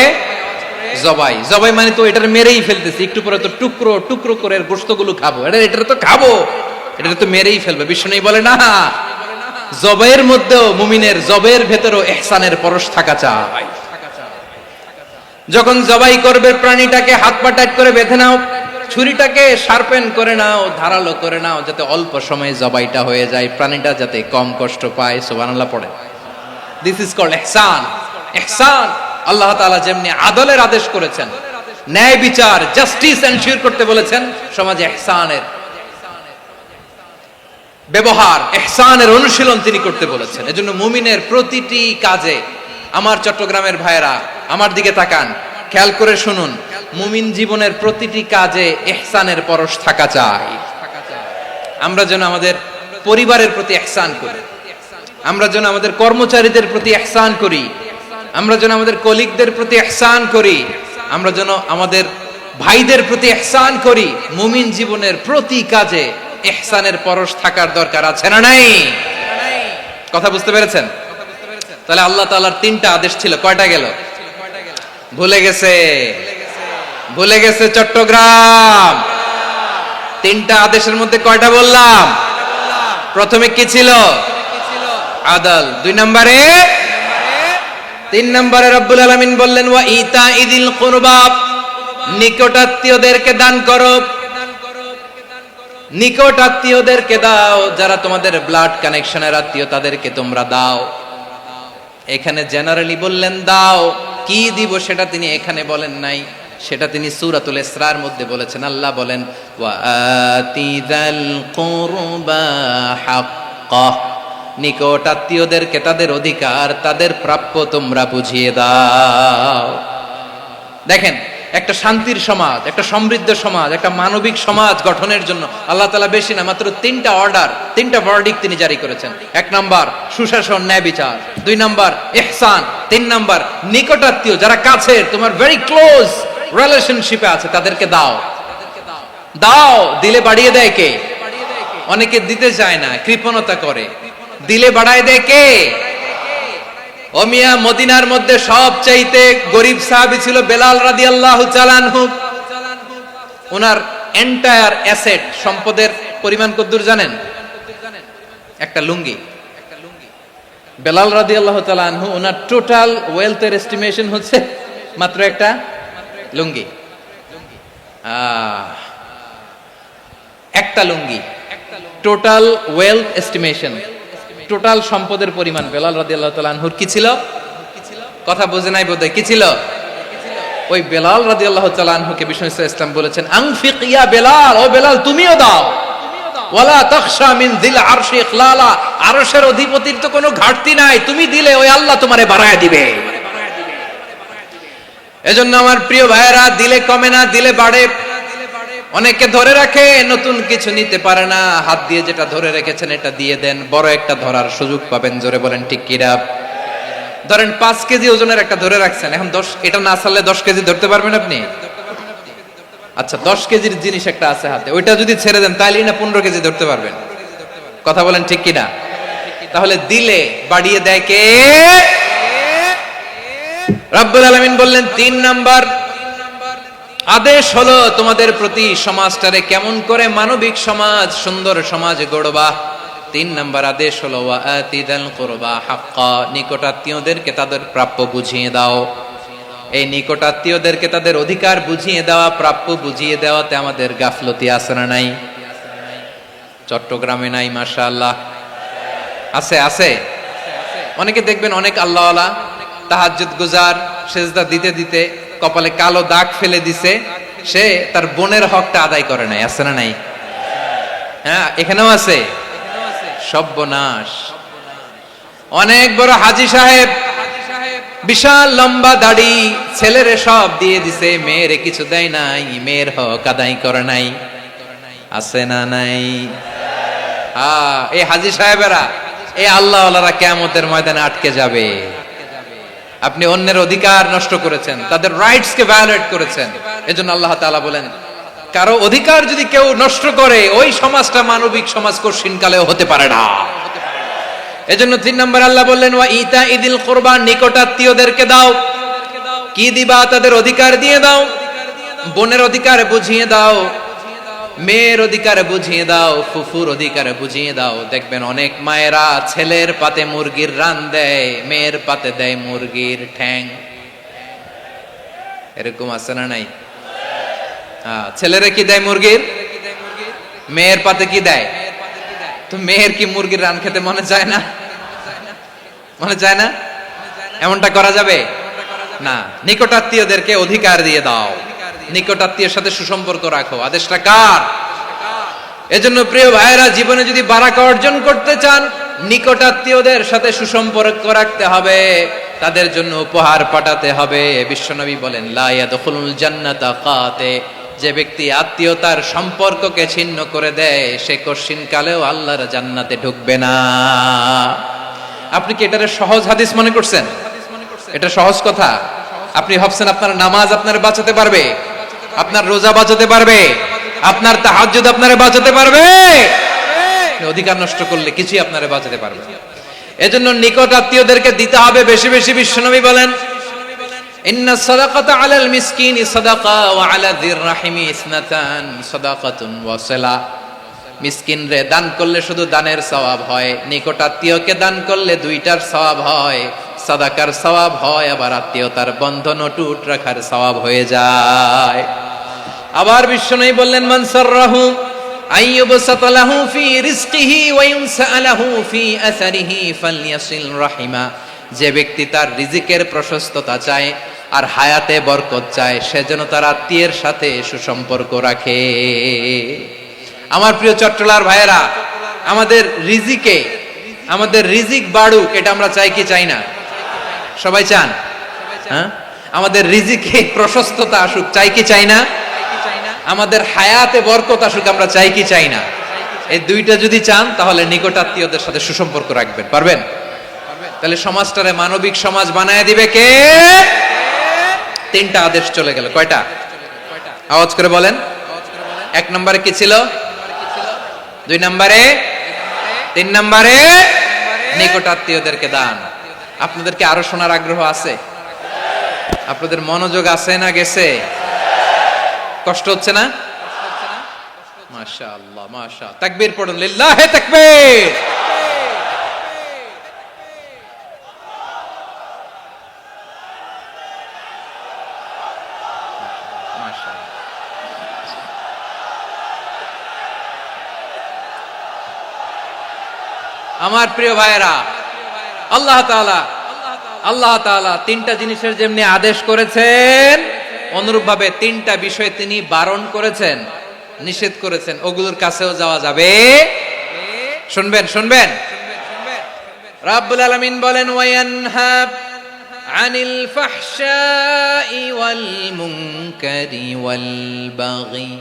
জবাই। জবাই মানে তো এটার মেরেই ফেলতেছি, একটু পরে তো টুকরো টুকরো করে গোশতগুলো খাবো, এটা তো খাবো, এটা তো মেরেই ফেলবে। বিশ্বনবী বলে না, জবাইয়ের মধ্যেও মুমিনের জবের ভেতরেও ইহসানের পরশ থাকা চাই। যখন জবাই করবে প্রাণীটাকে হাত পা টাইট করে বেঁধে নাও, ছুরিটাকে শার্পেন করে নাও, ধারালো করে নাও, যাতে অল্প সময়ে জবাইটা হয়ে যায়, প্রাণীটা যাতে কম কষ্ট পায়। সুবহানাল্লাহ পড়ে। দিস ইজ কল্ড ইহসান। ইহসান আল্লাহ তাআলা যেমনি আদলের আদেশ করেছেন, ন্যায় বিচার, জাস্টিস এনশিওর করতে বলেছেন, সমাজে ইহসানের ব্যবহার, ইহসানের অনুশীলন তিনি করতে বলেছেন। এজন্য মুমিনের প্রতিটি কাজে, আমার চট্টগ্রামের ভাইয়েরা আমার দিকে তাকান, খেয়াল করে শুনুন, মুমিন জীবনের প্রতিটি কাজে ইহসানের পরশ থাকা চাই। আমরা যেন আমাদের পরিবারের প্রতি ইহসান করি, আমরা যেন আমাদের কর্মচারীদের প্রতি ইহসান করি, আমরা যেন আমাদের কলিগদের প্রতি ইহসান করি, আমরা যেন আমাদের ভাইদের প্রতি ইহসান করি। মুমিন জীবনের প্রতি কাজে ইহসানের পরশ থাকার দরকার আছে না নাই? কথা বুঝতে পেরেছেন? তাহলে আল্লাহ তাআলার তিনটা আদেশ ছিল, কয়টা গেল? ভুলে গেছে, ভুলে গেছে চট্টগ্রাম। তিনটা আদেশের মধ্যে কয়টা বললাম? প্রথমে কি ছিল? আদল। দুই নম্বরে, তিন নম্বরে রব্বুল আলামিন বললেন ওয়া ইতাইদিল কুরবা, নিকটাত্মীয়দেরকে দান করো। নিকট আত্মীয়দেরকে দাও, যারা তোমাদের ব্লাড কানেকশনের আত্মীয় তাদেরকে তোমরা দাও। এখানে জেনারেলি বললেন দাও, কি দিব সেটা তিনি এখানে বলেন নাই, সেটা তিনি সূরাতুল ইসরার মধ্যে বলেছেন। আল্লাহ বলেন ওয়া আতিযাল কুরবা হাক্কাহ, নিকট আত্মীয়দেরকে তাদের অধিকার, তাদের প্রাপ্য তোমরা বুঝিয়ে দাও। দেখেন, একটা শান্তির সমাজ, একটা সমৃদ্ধ সমাজ, একটা মানবিক সমাজ গঠনের জন্য আল্লাহ তাআলা বেশি না, মাত্র তিনটা অর্ডার, তিনটা ভার্ডিক্ট তিনি জারি করেছেন। এক নাম্বার সুশাসন, ন্যায় বিচার। দুই নাম্বার ইহসান। তিন নাম্বার নিকটাত্মীয়, যারা কাছের, তোমার ভেরি ক্লোজ রিলেশনশিপে আছে, তাদেরকে দাও। দাও, দিলে বাড়িয়ে দেয় কে? অনেকে দিতে চায় না, কৃপণতা করে। দিলে বাড়ায় দেয় কে? ও মিয়া, মদিনার মধ্যে সবচাইতে গরিব সাহাবী ছিল বেলাল রাদিয়াল্লাহু তাআলা আনহু। ওনার এন্টায়ার অ্যাসেট, সম্পদের পরিমাণ কতদূর জানেন? একটা লুঙ্গি। বেলাল রাদিয়াল্লাহু তাআলা আনহু, ওনার টোটাল ওয়েলথের এস্টিমেশন হচ্ছে মাত্র একটা লুঙ্গি। একটা লুঙ্গি, টোটাল ওয়েলথ এস্টিমেশন, টোটাল সম্পদের পরিমাণ বেলাল রাদিয়াল্লাহু তাআলা আনহুর কি ছিল? কথা বুঝে নাই বোধহয়। কি ছিল? ওই বেলাল রাদিয়াল্লাহু তাআলা আনহুকে বিষ্ণু ইসলাম বলেছেন আনফিক ইয়া বেলাল, ও বেলাল তুমিও দাও। ওয়ালা তাখশা মিন যিল আরশি ইখলালা, আরশের অধিপতির তো কোনো ঘাটতি নাই, তুমি দিলে ওই আল্লাহ তোমারে বাড়ায় দিবে। এজন্য আমার প্রিয় ভাইয়েরা, দিলে কমে না, দিলে বাড়ে। অনেকে ধরে রাখে, নতুন কিছু নিতে পারে না, হাত দিয়ে যেটা ধরে রেখেছেন এটা দিয়ে দেন, বড় একটা ধরার সুযোগ পাবেন। জোরে বলেন ঠিক কিনা? ধরেন 5 কেজি ওজনের একটা ধরে রাখছেন, এখন 10, এটা না ছাড়লে 10 কেজি ধরতে পারবেন আপনি? আচ্ছা, 10 কেজির জিনিস একটা আছে হাতে, ওইটা যদি ছেড়ে দেন তাহলেই না 15 কেজি ধরতে পারবেন। কথা বলেন ঠিক কিনা? তাহলে দিলে বাড়িয়ে দেয় কে? রব্বুল আলামিন বললেন 3 নাম্বার আদেশ হলো তোমাদের প্রতি সমাজটারে কেমন করে মানবিক সমাজ, সুন্দর সমাজ গড়বা। 3 নাম্বার আদেশ হলো ওয়া আতিদাল কুরবা হাক্কা, নিকটাত্মীয়দেরকে তাদের প্রাপ্য বুঝিয়ে দাও। এই নিকটাত্মীয়দেরকে তাদের অধিকার বুঝিয়ে দেওয়া, প্রাপ্য বুঝিয়ে দেওয়াতে আমাদের গাফলতি আছে না নাই? চট্টগ্রামে নাই? মাশাআল্লাহ আছে, আছে। অনেকে দেখবেন অনেক আল্লাহওয়ালা, তাহাজ্জুদ গুজার, সেজদা দিতে দিতে কপালে কালো দাগ ফেলে দিছে, সে তার বোনের হকটা আদায় করে নাই। আছে না নাই? হ্যাঁ, এখানেও আছে। সর্বনাশ। অনেক বড় হাজী সাহেব, বিশাল লম্বা দাড়ি, ছেলেরে সব দিয়ে দিছে, মেয়েরে কিছু দেয় নাই, মেয়ের হক আদায় করে নাই। আছে না নাই? হ্যাঁ, এই হাজী সাহেবেরা, এই আল্লাহওয়ালারা কিয়ামতের ময়দানে আটকে যাবে। আপনি অন্যের অধিকার নষ্ট করেছেন, তাদের রাইটস কে ভায়োলেট করেছেন। এজন্য আল্লাহ তাআলা বলেন, কারো অধিকার যদি কেউ নষ্ট করে, ওই সমাজটা মানবিক সমাজ কঠিন কালেও হতে পারে না। এজন্য 3 নম্বর আল্লাহ বললেন ওয়া ইতা ইদিল কুরবা, নিকটাত্মীয়দেরকে দাও। কি দিবা? তাদের অধিকার দিয়ে দাও। বোনের অধিকার বুঝিয়ে দাও, মেয়ের অধিকার বুঝিয়ে দাও, ফুফুর অধিকার বুঝিয়ে দাও। দেখবেন অনেক মায়েরা ছেলের পাতে মুরগির রান দেয়, মেয়ের পাতে দেয় মুরগির ঠ্যাং। এরকম আছে না নাই? ছেলেরা কি দেয়? মুরগির। মেয়ের পাতে কি দেয়? তো মেয়ের কি মুরগির রান খেতে মনে চায় না? মনে চায় না? এমনটা করা যাবে না। নিকটাত্মীয়দেরকে অধিকার দিয়ে দাও, নিকটাত্মীয়ের সাথে সুসম্পর্ক রাখো। আদেশটা কার? এজন্য প্রিয় ভাইয়েরা, জীবনে যদি বারাকা অর্জন করতে চান, নিকটাত্মীয়দের সাথে সুসম্পর্ক রাখতে হবে, তাদের জন্য উপহার পাঠাতে হবে। বিশ্বনবী বলেন লা ইয়াদখুলুল জান্নাতা কাতে, যে ব্যক্তি আত্মীয়তার সম্পর্ককে ছিন্ন করে দেয়, সে কঠিন কালেও আল্লাহর জান্নাতে ঢুকবে না। আপনি কি এটারে সহজ হাদিস মনে করছেন? এটা সহজ কথা। আপনি ভাবছেন আপনার নামাজ আপনার বাঁচাতে পারবে, আপনার রোজা বাঁচাতে পারবে, আপনার তাহাজ্জুদ আপনারে বাঁচাতে পারবে? অধিকার নষ্ট করলে কিছুই আপনারে বাঁচাতে পারবে না। এজন্য নিকট আত্মীয়দেরকে দিতে হবে বেশি বেশি। বিশ্বনবী বলেন ইন্না সাদাকাতা আলাল মিসকিনি সাদাকা ওয়া আলা যির রাহিমি ইসনাতান সাদাকাতুন ওয়া সিলা। মিসকিনরে দান করলে শুধু দানের সওয়াব হয়, নিকট আত্মীয়কে দান করলে 2টার সওয়াব হয়, সাদাকার সওয়াব হয়, আবার আত্মীয়তার বন্ধন অটুট রাখার সওয়াব হয়ে যায়। আবার বিশ্বনবী বললেন মান সাররাহু আইয়ুবসাতা লাহু ফি রিজকিহি ওয়া ইউনসালাহু ফি আসারিহি ফালইয়াসিল রাহিমা। যে ব্যক্তি তার রিজিকের প্রশস্ততা চায় আর হায়াতে বরকত চায়, সে যেন তার আত্মীয়ের সাথে সুসম্পর্ক রাখে। আমার প্রিয় চট্টলার ভাইয়েরা, আমাদের রিজিক বাড়ুক, এটা আমরা চাই কি চাই না? সবাই চান? হ্যাঁ, আমাদের রিজিকে প্রশস্ততা আসুক, চাই কি চাই না? আমাদের হায়াতে বরকত আসুক, আমরা চাই কি চাই না? এই 2টা যদি চান, তাহলে নিকটাত্মীয়দের সাথে সুসম্পর্ক রাখবেন। পারবেন? তাহলে সমাজটারে মানবিক সমাজ বানায় দিবে কে? 3টা আদেশ চলে গেল। কয়টা? আওয়াজ করে বলেন। 1 নম্বরে কি ছিল? 2 নম্বরে, 3 নম্বরে নিকটাত্মীয়দেরকে দান। আপনাদেরকে আরো শোনার আগ্রহ আছে? আপনাদের মনোযোগ আছে না গেছে? কষ্ট হচ্ছে না? মাশাআল্লাহ, মাশাআল্লাহ। তাকবীর পড়ুন, লিল্লাহি তাকবীর। আমার প্রিয় ভাইয়েরা, আল্লাহ তাআলা 3টা জিনিসের যেমনি আদেশ করেছেন, অনুরূপভাবে 3টা বিষয় তিনি বারণ করেছেন। নিষেধ করেছেন, ওগুলোর কাছেও যাওয়া যাবে। শুনবেন শুনবেন, রাব্বুল আলামিন বলেন ওয়ায়ানহা আনিল ফাহশাই ওয়াল মুনকারি ওয়াল বাগি।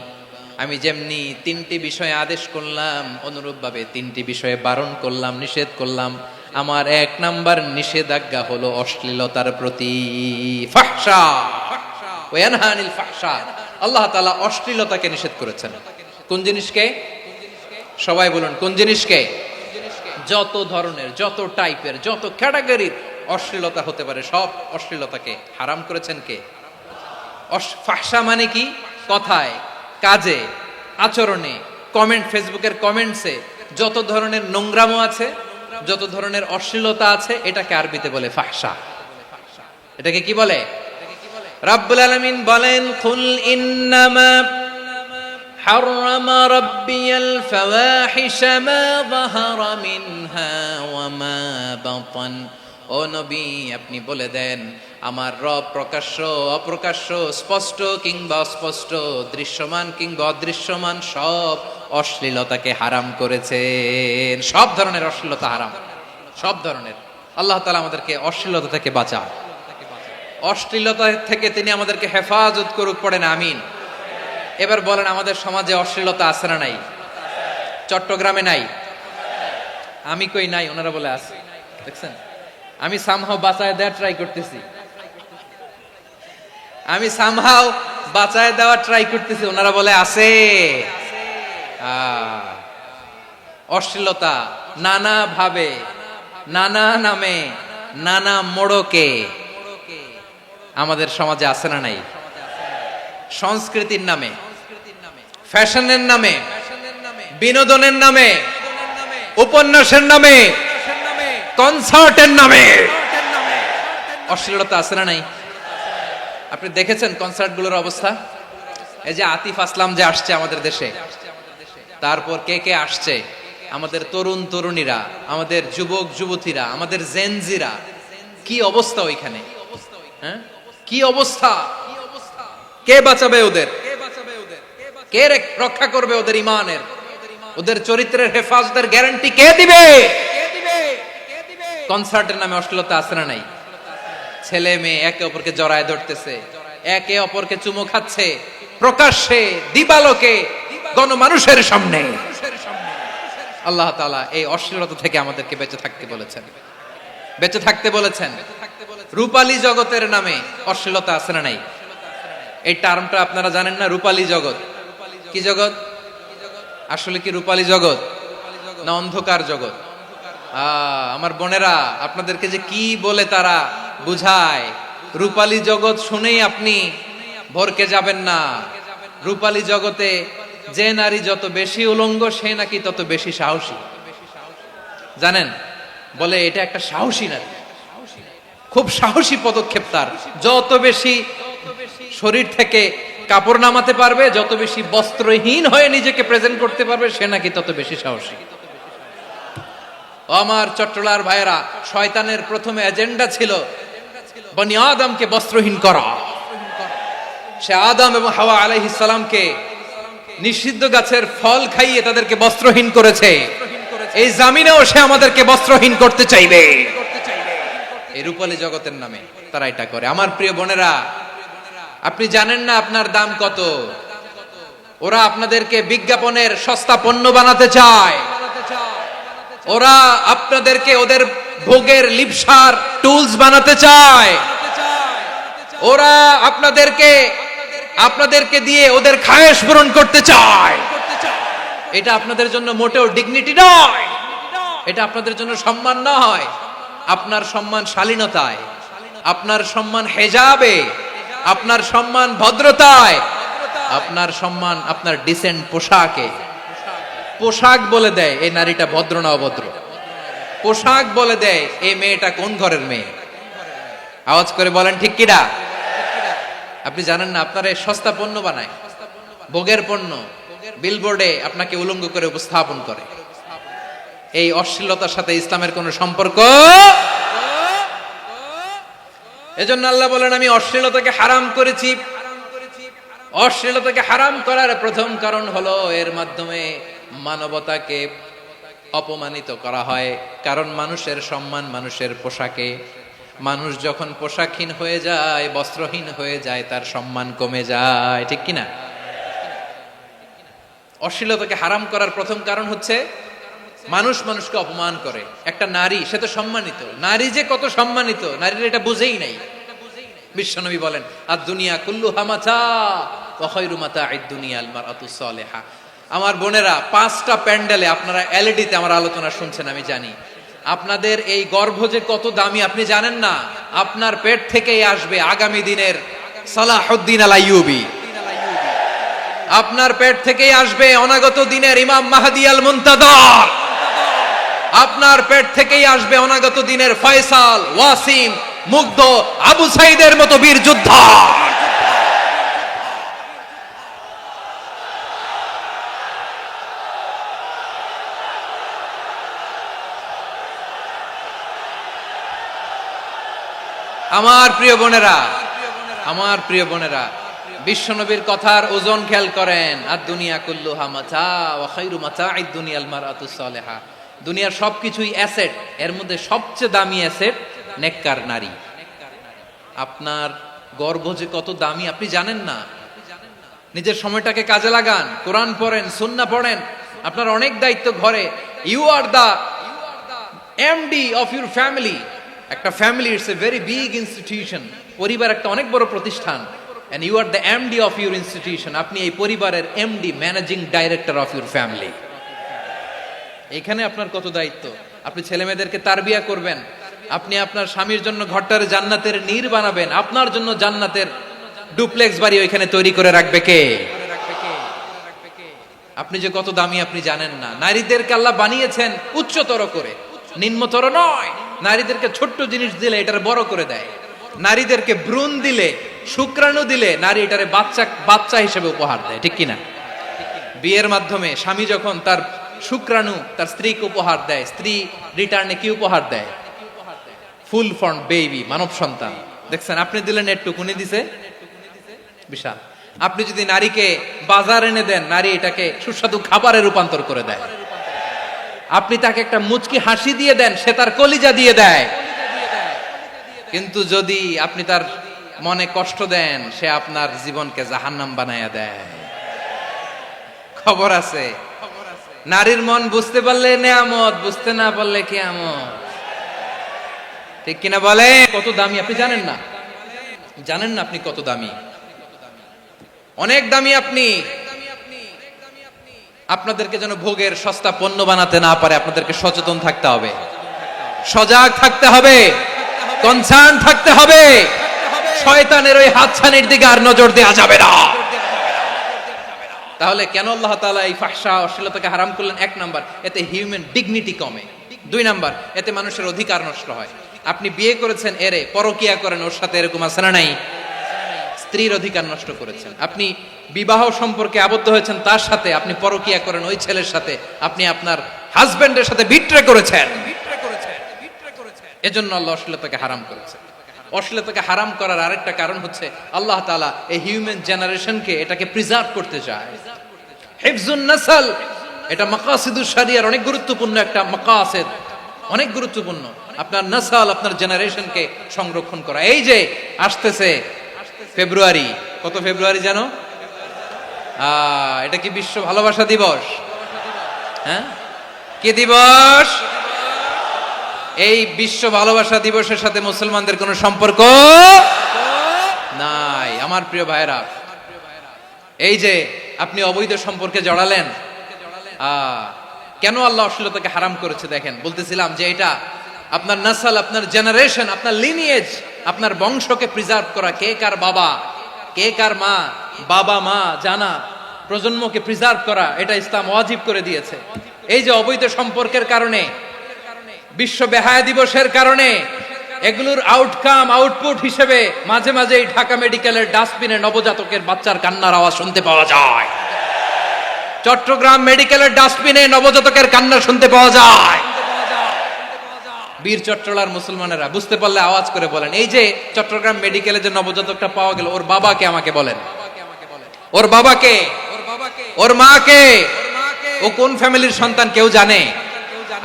আমি যেমনি তিনটি বিষয়ে আদেশ করলাম, অনুরূপভাবে তিনটি বিষয়ে বারণ করলাম, নিষেধ করলাম। আমার এক নাম্বার নিষেধাজ্ঞা হলো অশ্লীলতার প্রতি। ফাহশা ওয়ায়ানহা আনিল ফাহশা, আল্লাহ তাআলা অশ্লীলতাকে নিষেধ করেছেন। কোন জিনিসকে? সবাই বলুন কোন জিনিসকে? যত ধরনের, যত টাইপের, যত ক্যাটাগরির অশ্লীলতা হতে পারে সব অশ্লীলতাকে হারাম করেছেন কে? ফাহশা মানে কি? কথায়, কাজে, আচরণে, কমেন্ট, ফেসবুকের কমেন্টসে যত ধরনের নোংরামো আছে, যত ধরনের অশ্লীলতা আছে, এটাকে আরবিতে বলে ফাহশা। এটাকে কি বলে? রাব্বুল আলামিন বলেন কুল ইন্নামা حرم ربي الفواحش ما ظهر منها وما بطن। ও নবী, আপনি বলে দেন আমার রব প্রকাশ্য অপ্রকাশ্য, স্পষ্ট কিংবা অস্পষ্ট, দৃশ্যমান কিংবা অদৃশ্যমান সব অশ্লীলতাকে হারাম করেছেন। সব ধরনের অশ্লীলতা হারাম, সব ধরনের। আল্লাহ তাআলা আমাদেরকে অশ্লীলতা থেকে বাঁচান, অশ্লীলতা থেকে তিনি আমাদেরকে হেফাজত করুক, পড়েন আমিন। এবার বলেন আমাদের সমাজে অশ্লীলতা আছে না নাই? চট্টগ্রামে নাই? আমি কই নাই, ওনারা বলে আছে। দেখছেন, আমি সামহাও বাঁচায় দেওয়ার ট্রাই করতেছি, আমি সামহাও বাঁচায় দেওয়ার ট্রাই করতেছি, ওনারা বলে আছে। অশ্লীলতা নানা ভাবে, নানা নামে, নানা মোড়কে আমাদের সমাজে আছে না নাই? সংস্কৃতির নামে, ফ্যাশনের নামে, বিনোদনের নামে, উপন্যাসের নামে, কনসার্টের নামে অশ্লীলতা আছে না নাই? আপনি দেখেছেন কনসার্টগুলোর অবস্থা? এই যে আতিফ আসলাম যে আসছে আমাদের দেশে, তারপর কে কে আসছে, আমাদের তরুণ তরুণীরা, আমাদের যুবক যুবতীরা, আমাদের জেনজিরা, কি অবস্থা ওইখানে? হ্যাঁ, কি অবস্থা? কে বাঁচাবে ওদের? কে রক্ষা করবে ওদের ইমানের, ওদের চরিত্রের হেফাজতের গ্যারান্টি কে দিবে? কনসার্টের নামে অশ্লীলতা আছে না নাই? ছেলে মেয়ে একে অপরকে জড়ায় ধরতেছে, একে অপরকে চুমো খাচ্ছে প্রকাশ্যে, দিবালোকে, গণমানুষের সামনে। আল্লাহ তাআলা এই অশ্লীলতা থেকে আমাদেরকে বেঁচে থাকতে বলেছেন, বেঁচে থাকতে বলেছেন। রূপালী জগতের নামে অশ্লীলতা আছে না নাই? এই টার্মটা আপনারা জানেন না? রূপালী জগৎ কি জগৎ? আসলে কি রূপালী জগৎ না অন্ধকার জগৎ? আমার বোনেরা, আপনাদেরকে যে কি বলে তারা বুঝায়, রূপালী জগৎ শুনেই আপনি ভরকে যাবেন না। রূপালী জগতে যে নারী যত বেশি উলঙ্গ, সে নাকি তত বেশি সাহসী। জানেন, বলে এটা একটা সাহসী নারী, খুব সাহসী পদক্ষেপ তার। যত বেশি শরীর থেকে কাপড় নামাতে পারবে, যত বেশি বস্ত্রহীন হয়ে নিজেকে প্রেজেন্ট করতে পারবে, সে নাকি তত বেশি সাহসী। আমার চট্টলার ভাইয়েরা, শয়তানের প্রথমে এজেন্ডা ছিল বনি আদমকে বস্ত্রহীন করা। সে আদম এবং হাওয়া আলাইহিস সালামকে নিষিদ্ধ গাছের ফল খাইয়ে তাদেরকে বস্ত্রহীন করেছে। এই জামিনেও সে আমাদেরকে বস্ত্রহীন করতে চাইবে। এই রূপালী জগতের নামে তারা এটা করে। আমার প্রিয় বোনেরা, আপনি জানেন না আপনার দাম কত। ওরা আপনাদেরকে বিজ্ঞাপনের সস্তা পণ্য বানাতে চায়। ওরা আপনাদেরকে ওদের ভোগের লিপসার টুলস বানাতে চায়। ওরা আপনাদেরকে দিয়ে ওদের খায়েশ পূরণ করতে চায়। এটা আপনাদের জন্য মোটেও ডিগনিটি নয়, এটা আপনাদের জন্য সম্মান নয়। আপনার সম্মান শালীনতায়, আপনার সম্মান হেজাবে, আপনার সম্মান ভদ্রতায়, আপনার সম্মান আপনার ডিসেন্ট পোশাকে। পোশাক বলে দেয় এই নারীটা ভদ্র না অভদ্র। পোশাক বলে দেয় এই মেয়েটা কোন ঘরের মেয়ে। আওয়াজ করে বলেন ঠিক কিনা? আপনি জানেন না, আপনার এই সস্তা পণ্য বানায়, ভোগের পণ্য, বিলবোর্ডে আপনাকে উলঙ্গ করে উপস্থাপন করে। এই অশ্লীলতার সাথে ইসলামের কোনো সম্পর্ক। এজন্য আল্লাহ বলেন আমি অশ্লীলতাকে হারাম করেছি। অশ্লীলতাকে হারাম করার প্রথম কারণ হলো এর মাধ্যমে মানবতাকে অপমানিত করা হয়। কারণ মানুষের সম্মান মানুষের পোশাকে। মানুষ যখন পোশাকহীন হয়ে যায়, বস্ত্রহীন হয়ে যায়, তার সম্মান কমে যায়, ঠিক কিনা? অশ্লীলতাকে হারাম করার প্রথম কারণ হচ্ছে মানুষ মানুষকে অপমান করে। একটা নারী, সে তো সম্মানিত, নারী যে কত সম্মানিত নারীরা এটা বুঝেই নাই। বিশ্বনবী বলেন, আর দুনিয়া কুল্লুহা মাতা ওয়া খায়রু মাতা'আদ দুনিয়া আল মারআতুস সালিহা। আমার বোনেরা, 5টা প্যান্ডেলে আপনারা এলইডিতে আমার আলোচনা শুনছেন, আমি জানি। আপনাদের এই গর্ভ যে কত দামি আপনি জানেন না। আপনার পেট থেকেই আসবে আগামী দিনের সালাহুদ্দিন আল আইয়ুবী। আপনার পেট থেকেই আসবে অনাগত দিনের ইমাম মাহদী আল মুনতাদর। আপনার পেট থেকেই আসবে অনাগত দিনের ফয়সাল, ওয়াসিম, মুগ্ধ, আবু সাইদের মতো বীর যোদ্ধা। আমার প্রিয় বোনেরা, আমার প্রিয় বোনেরা, বিশ্বনবীর কথার ওজন খেয়াল করেন। আর দুনিয়া কুল্লুহা মাতা ওয়া খায়রু মাতা'আদ দুনিয়া আল মারআতুস সালিহা। দুনিয়ার সবকিছুই অ্যাসেট, এর মধ্যে সবচেয়ে দামি অ্যাসেট নেককার নারী। আপনার গর্ভ যে কত দামি আপনি জানেন না। নিজের সময়টাকে কাজে লাগান, কোরআন পড়েন, সুন্নাহ পড়েন। আপনার অনেক দায়িত্ব ঘরে। You are the MD of your family. একটা family it's a very big institution. পরিবার একটা অনেক বড় প্রতিষ্ঠান। And you are the MD of your institution. আপনি এই পরিবারের MD, managing director of your family. এখানে আপনার কত দায়িত্ব। আপনি ছেলে মেয়েদেরকে তারবিয়া করবেন। আপনি আপনার স্বামীর জন্য ঘরটার জান্নাতের নীড় বানাবেন। আপনার জন্য জান্নাতের ডুপ্লেক্স বাড়ি ওইখানে তৈরি করে রাখবে কে? আপনি যে কত দামি আপনি জানেন না। নারীদেরকে আল্লাহ বানিয়েছেন উচ্চতর করে, নিম্নতর নয়। নারীদেরকে ছোট্ট জিনিস দিলে এটার বড় করে দেয়। নারীদেরকে ভ্রূণ দিলে, শুক্রাণু দিলে নারী এটারে বাচ্চা হিসেবে উপহার দেয়, ঠিক কিনা? বিয়ের মাধ্যমে স্বামী যখন তার শুক্রাণু তার স্ত্রীকে উপহার দেয়, স্ত্রী রিটার্নে কি উপহার দেয়? ফুল ফর্ম বেবি, মানব সন্তান। দেখছেন, আপনি দিলেন একটু, উনি দিছে বিশাল। আপনি যদি নারীকে বাজার এনে দেন, নারী এটাকে সুস্বাদু খাবারে রূপান্তর করে দেয়। আপনি তাকে একটা মুচকি হাসি দিয়ে দেন, সে তার কলিজা দিয়ে দেয়। কিন্তু যদি আপনি তার মনে কষ্ট দেন, সে আপনার জীবনকে জাহান্নাম বানায়া দেয়। খবর আছে, নারীর মন বুঝতে পারলে নেয়ামত, বুঝতে না পারলে কিয়ামত, ঠিক কিনা বলে? কত দামি আপনি জানেন না। জানেন না আপনি কত দামি, অনেক দামি আপনি। আপনাদেরকে যেন ভোগের সস্তা পণ্য বানাতে না পারে, আপনাদেরকে সচেতন থাকতে হবে, সজাগ থাকতে হবে, কনসার্ন থাকতে হবে। শয়তানের ওই হাতছানির দিকে আর নজর দেওয়া যাবে না। তাহলে কেন আল্লাহ তাআলা এই ফাহশা, অশ্লীলতাকে হারাম করলেন? 1 নাম্বার, এতে হিউম্যান ডিগনিটি কমে। 2 নাম্বার, এতে মানুষের অধিকার নষ্ট হয়। আপনি বিয়ে করেছেন, এরে পরকিয়া করেন, ওর সাথে এরকম আছে না নাই? স্ত্রীর অধিকার নষ্ট করেছেন। আপনি বিবাহ সম্পর্কে আবদ্ধ হয়েছেন তার সাথে, আপনি পরকিয়া করেন ওই ছেলের সাথে, আপনি আপনার হাজবেন্ডের সাথে বিট্রে করেছেন। এজন্য আল্লাহ অশ্লীলতাকে হারাম করেছেন। অশ্লীলতাকে হারাম করার আরেকটা কারণ হচ্ছে আল্লাহ তাআলা এই হিউম্যান জেনারেশনকে এটাকে প্রিজার্ভ করতে চায়। হিফজুন নাসল, এটা মাকাসিদুশ শরিয়ার অনেক গুরুত্বপূর্ণ একটা মাকাসিদ, অনেক গুরুত্বপূর্ণ। আপনার নাসল, আপনার জেনারেশনকে সংরক্ষণ করা। এই যে আসতেছে ফেব্রুয়ারি, কত ফেব্রুয়ারি জানো? এটা কি বিশ্ব ভালোবাসা দিবস? হ্যাঁ, কি দিবস? এই বিশ্ব ভালোবাসা দিবসের সাথে মুসলমানদের কোনো সম্পর্ক নাই। আমার প্রিয় ভাইরা, এই যে আপনি অবৈধ সম্পর্কে জড়ালেন, কেন আল্লাহ অশ্লীলতাকে হারাম করেছে দেখেন। বলতেছিলাম যে এটা আপনার নাসল, আপনার জেনারেশন, আপনার লিনিয়েজ, আপনার বংশকে প্রিজার্ভ করা। কে কার বাবা, কে কার মা, বাবা মা জানা, প্রজন্মকে প্রিজার্ভ করা, এটা ইসলাম ওয়াজিব করে দিয়েছে। এই যে অবৈধ সম্পর্কের কারণে, বিশ্ব বেহায়া দিবসের কারণে, এগুলোর আউটপুট হিসেবে মাঝে মাঝে ঢাকা মেডিকেলের ডাস্টবিনে নবজাতকের বাচ্চার কান্নার আওয়াজ শুনতে পাওয়া যায়। চট্টগ্রাম মেডিকেলের ডাস্টবিনে নবজাতকের কান্না শুনতে পাওয়া যায়। বীর চট্টলার মুসলমানেরা বুঝতে পারলে আওয়াজ করে বলেন, এই যে চট্টগ্রাম মেডিকেলে যে নবজাতকটা পাওয়া গেল, ওর বাবাকে আমাকে বলেন, ওর বাবাকে, ওর মাকে, ও কোন ফ্যামিলির সন্তান কেউ জানে?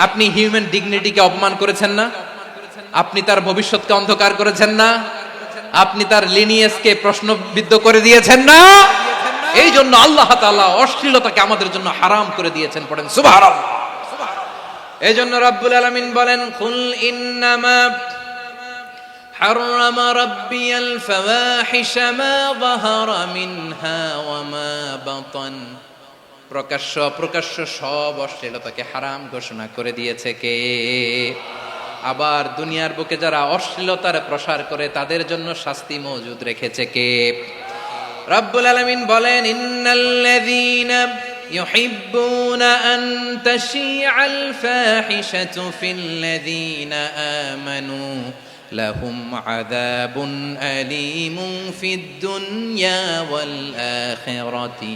আপনি হিউম্যান ডিগনিটিকে অপমান করেছেন না? আপনি তার ভবিষ্যৎকে অন্ধকার করেছেন না? আপনি তার লিনিয়েজকে প্রশ্নবিদ্ধ করে দিয়েছেন না? এই জন্য আল্লাহ তাআলা অশ্লীলতাকে আমাদের জন্য হারাম করে দিয়েছেন। পড়েন সুবহানাল্লাহ। এই জন্য রাব্বুল আলামিন বলেন, কুল ইন্নামা حرم ربي الفواحش ما ظهر منها وما بطن। প্রকাশ্য অপ্রকাশ্য সব অশ্লীলতাকে হারাম ঘোষণা করে দিয়েছে কে? আবার দুনিয়ার বুকে যারা অশ্লীলতার প্রসার করে তাদের জন্য শাস্তি মজুদ রেখেছে কে? রব্বুল আলামিন বলেন, ইন্নাল্লাযীনা ইউহিব্বুনা আন তাশিআল ফাহিশাতু ফিল্লাযীনা আমানু লাহুম আযাবুন আলীমুন ফিদ দুনিয়া ওয়াল আখিরাতি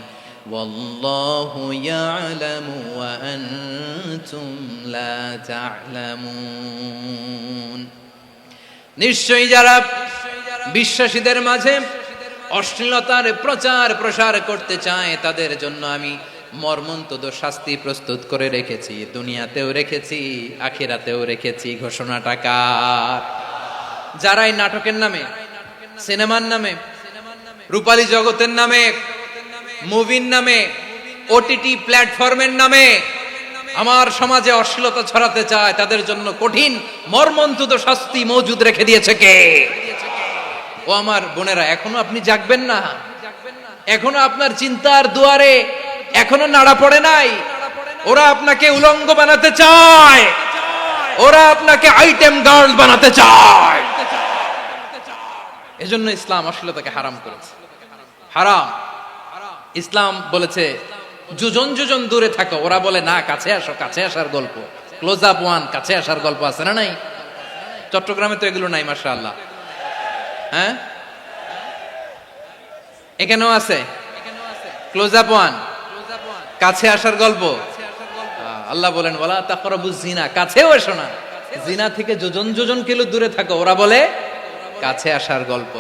ওয়াল্লাহু ইয়ালামু ওয়া আনতুম লা তা'লামুন। নিশ্চয়ই যারা বিশ্বাসীদের মাঝে অশ্লীলতার প্রচার প্রসার করতে চায় তাদের জন্য আমি মর্মন্তুদ শাস্তি প্রস্তুত করে রেখেছি, দুনিয়াতেও রেখেছি, আখিরাতেও রেখেছি। ঘোষণাটা কার? যারাই নাটকের নামে, সিনেমার নামে, রূপালী জগতের নামে, মুভির নামে, ওটিটি প্ল্যাটফর্মের নামে আমার সমাজে অশ্লীলতা ছড়াতে চায় তাদের জন্য কঠিন মর্মন্তুদ শাস্তি মজুদ রেখে দিয়েছে কে? ও আমার বোনেরা, এখনো আপনি জাগবেন না? এখনো আপনার চিন্তার দুয়ারে এখনো নাড়া পড়ে নাই? ওরা আপনাকে উলঙ্গ বানাতে চায়, ওরা আপনাকে আইটেম গার্ল বানাতে চায়। এজন্য ইসলাম অশ্লীলতাকে হারাম করেছে। হারাম। ইসলাম বলেছে যোজন যোজন দূরে থাকো, ওরা বলে না কাছে আসো, কাছে আসার গল্প, ক্লোজ আপ ওয়ান, কাছে আসার গল্প আছে না? নাই? চট্টগ্রামে তো এগুলো নাই মাশাআল্লাহ। হ্যাঁ, এখানেও আছে ক্লোজ আপ ওয়ান, কাছে আসার গল্প। আল্লাহ বলেন, ওয়ালা তাকরাবুজ জিনা, কাছেও এসো না, জিনা থেকে যোজন যোজন কিলো দূরে থাকো, ওরা বলে কাছে আসার গল্প।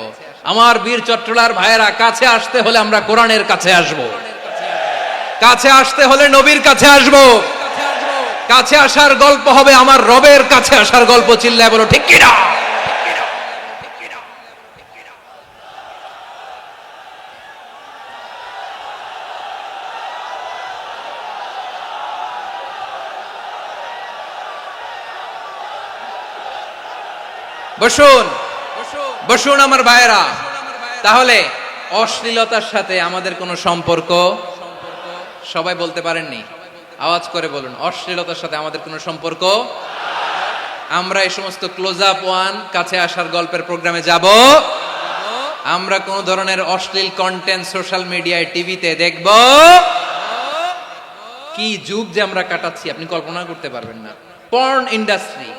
আমার বীর চট্টলার ভাইয়েরা, কাছে আসতে হলে আমরা কোরআনের কাছে আসব, কাছে আসতে হলে নবীর কাছে আসব, কাছে আসার গল্প হবে আমার রবের কাছে আসার গল্প। চিল্লায় বলো ঠিক কিনা? বসুন বসুন আমার ভাইয়েরা। তাহলে অশ্লীলতার সাথে আমাদের কোনো সম্পর্ক? সবাই বলতে পারেননি, আওয়াজ করে বলুন, অশ্লীলতার সাথে আমাদের কোনো সম্পর্ক? আমরা এই সমস্ত ক্লোজ আপ ওয়ান, কাছে আসার গল্পের প্রোগ্রামে যাব? আমরা কোন ধরনের অশ্লীল কন্টেন্ট সোশ্যাল মিডিয়ায়, টিভিতে দেখব? কি যুগ যে আমরা কাটাচ্ছি আপনি কল্পনা করতে পারবেন না। পর্ন ইন্ডাস্ট্রি,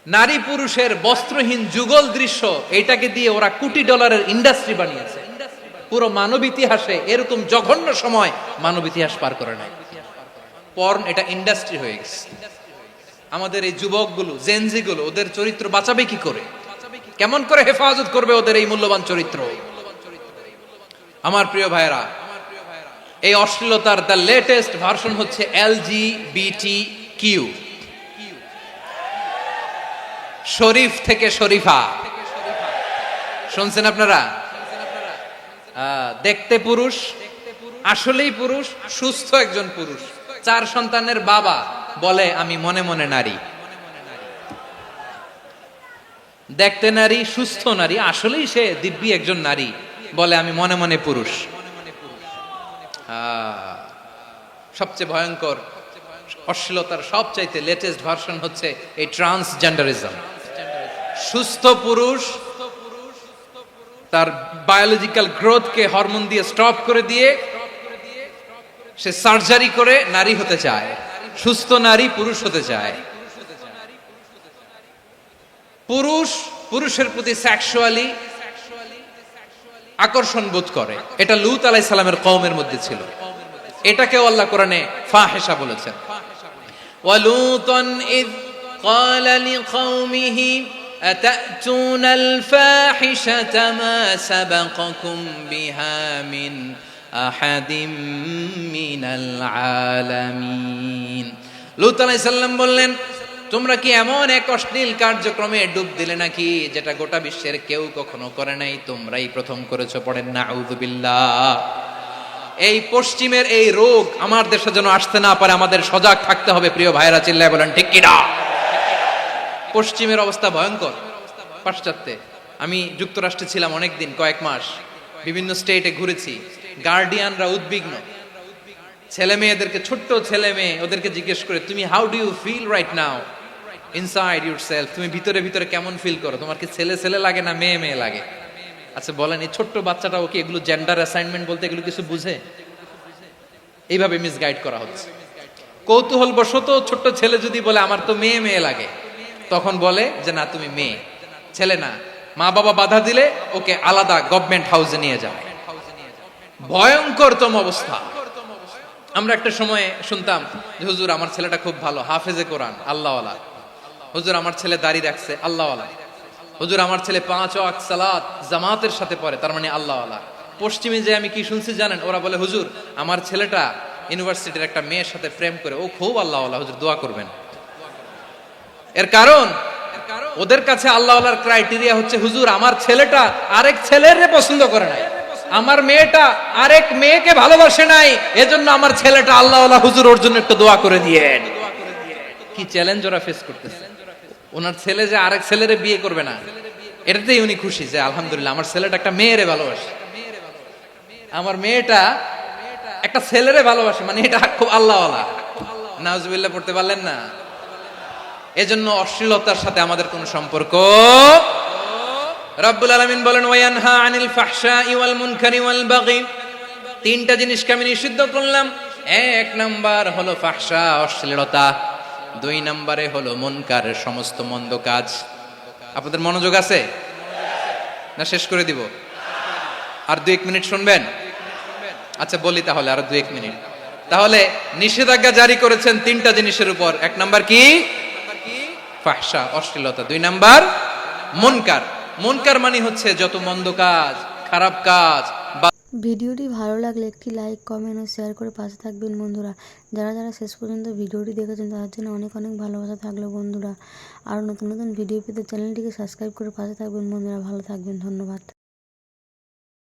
নারী পুরুষের বস্ত্রহীন যুগল দৃশ্য, এটাকে দিয়ে ওরা কোটি ডলারের ইন্ডাস্ট্রি বানিয়েছে। পুরো মানব ইতিহাসে এরকম জঘন্য সময় মানব ইতিহাস পার করে নাই। পর্ন এটা ইন্ডাস্ট্রি হয়ে গেছে। আমাদের এই যুবকগুলো, জেনজিগুলো, ওদের চরিত্র বাঁচাবে কি করে? কেমন করে হেফাজত করবে ওদের এই মূল্যবান চরিত্র? আমার প্রিয় ভাইরা, এই অশ্লীলতার দ্য লেটেস্ট ভার্সন হচ্ছে LGBTQ, শরীফ থেকে শরীফা। শুনছেন আপনারা? দেখতে পুরুষ, আসলেই পুরুষ, সুস্থ একজন পুরুষ, 4 সন্তানের বাবা, বলে আমি মনে মনে নারী। দেখতে নারী, সুস্থ নারী, আসলেই সে দিব্যি একজন নারী, বলে আমি মনে মনে পুরুষ। সবচেয়ে ভয়ঙ্কর অশ্লীলতার সবচাইতে লেটেস্ট ভার্সন হচ্ছে এই ট্রান্সজেন্ডারিজম। সুস্থ পুরুষ তার বায়োলজিক্যাল গ্রোথকে হরমোন দিয়ে স্টপ করে দিয়ে সে সার্জারি করে নারী হতে চায়। সুস্থ নারী পুরুষ হতে চায়। পুরুষ পুরুষের প্রতি সেক্সুয়ালি আকর্ষণ বোধ করে। এটা লূত আলাইহিস সালামের কওমের মধ্যে ছিল। এটাকেও আল্লাহ কোরআনে ফাহিশা বলেছেন। ওয়ালুতান ইয ক্বালা লিকাওমিহি أتأتون الفاحشة ما سبقكم بها من أحد من العالمين লূত আলাইহিস সালাম বললেন, তোমরা কি এমন এক অশ্লীল কার্যক্রমে ডুব দিলে নাকি যেটা গোটা বিশ্বের কেউ কখনো করে নাই, তোমরাই প্রথম করেছো। পড়েন নাউযুবিল্লাহ। এই পশ্চিমের এই রোগ আমার দেশে যেন আসতে না পারে, আমাদের সজাগ থাকতে হবে। প্রিয় ভাইরা, চিল্লায় বলেন ঠিক কিনা? পশ্চিমের অবস্থা ভয়ঙ্কর। পাশ্চাত্যে আমি যুক্তরাষ্ট্রে ছিলাম অনেকদিন, কয়েক মাস, বিভিন্ন স্টেটে ঘুরেছি। গার্ডিয়ানরা উদ্বিগ্ন, ছেলে মেয়েদেরকে, ছোট্ট ছেলে মেয়ে, ওদেরকে জিজ্ঞেস করে, তুমি how do you feel right now inside yourself, তুমি ভিতরে ভিতরে কেমন ফিল করো, তোমার কি ছেলে ছেলে লাগে না মেয়ে মেয়ে লাগে? আচ্ছা বলেন, এই ছোট্ট বাচ্চাটাও কি এগুলো জেন্ডার অ্যাসাইনমেন্ট বলতে এগুলো কিছু বুঝে? এইভাবে মিসগাইড করা হচ্ছে। কৌতূহল বশত ছোট্ট ছেলে যদি বলে আমার তো মেয়ে মেয়ে লাগে, তখন বলে যে না তুমি মেয়ে, ছেলে না। মা বাবা বাধা দিলে ওকে আলাদা গভর্নমেন্ট হাউসে নিয়ে যায়। ভয়ঙ্করতম অবস্থা। আমরা একটা সময়ে শুনতাম যে হুজুর আমার ছেলেটা খুব ভালো, হাফেজে কোরআন, আল্লাহওয়ালা। হুজুর আমার ছেলে দাড়ি রাখছে, আল্লাহওয়ালা। হুজুর আমার ছেলে 5 ওয়াক্ত সালাত জামাতের সাথে পড়ে, তার মানে আল্লাহওয়ালা। পশ্চিমে যে আমি কি শুনছি জানেন? ওরা বলে হুজুর আমার ছেলেটা ইউনিভার্সিটির একটা মেয়ের সাথে প্রেম করে, ও খুব আল্লাহওয়ালা, হুজুর দোয়া করবেন। এর কারণ ওদের কাছে আল্লাহওয়ালার ক্রাইটেরিয়া হচ্ছে হুজুর আমার ছেলেটা আরেক ছেলের পছন্দ করে নাই, আমার মেয়েটা আরেক মেয়েকে ভালোবাসে নাই, এজন্য আমার ছেলেটা আল্লাহওয়ালা, হুজুর ওর জন্য একটু দোয়া করে দিয়েন। কি চ্যালেঞ্জ ওরা ফেস করতেছে। ওনার ছেলে যে আরেক ছেলেরে বিয়ে করবে না, এটাতেই উনি খুশি যে আলহামদুলিল্লাহ আমার ছেলেটা একটা মেয়েরে ভালোবাসে, আমার মেয়েটা একটা ছেলেরে ভালোবাসে, মানে এটা খুব আল্লাহওয়ালা। নাউজুবিল্লাহ পড়তে পারলেন না? এজন্য অশ্লীলতার সাথে আমাদের কোনো সম্পর্ক। রব্বুল আলামিন বলেন ওয়ায়ানহা আনিল ফাহশাই ওয়াল মুনকারি ওয়াল বাগি, তিনটা জিনিসকে আমি নিষিদ্ধ করলাম। এক নাম্বার হলো ফাহশা, অশ্লীলতা। 2 নম্বরে হলো মুনকারের সমস্ত মন্দ কাজ। আপনাদের মনোযোগ আছে না? শেষ করে দিব? আর 2-1 মিনিট শুনবেন? আচ্ছা বলি তাহলে, আর 2-1 মিনিট। তাহলে নিষেধাজ্ঞা জারি করেছেন 3টা জিনিসের উপর। 1 নাম্বার কি? ফাহশা, অশ্লীলতা। 2 নাম্বার মুনকার। মুনকার মানে হচ্ছে যত মন্দ কাজ, খারাপ কাজ। ভিডিওটি ভালো লাগলে একটি লাইক, কমেন্ট ও শেয়ার করে পাশে থাকবেন বন্ধুরা। যারা যারা শেষ পর্যন্ত ভিডিওটি দেখেছেন তাদের জন্য অনেক অনেক ভালোবাসা থাকলো বন্ধুরা। আর নতুন নতুন ভিডিও পেতে চ্যানেলটিকে সাবস্ক্রাইব করে পাশে থাকবেন বন্ধুরা। ভালো থাকবেন, ধন্যবাদ।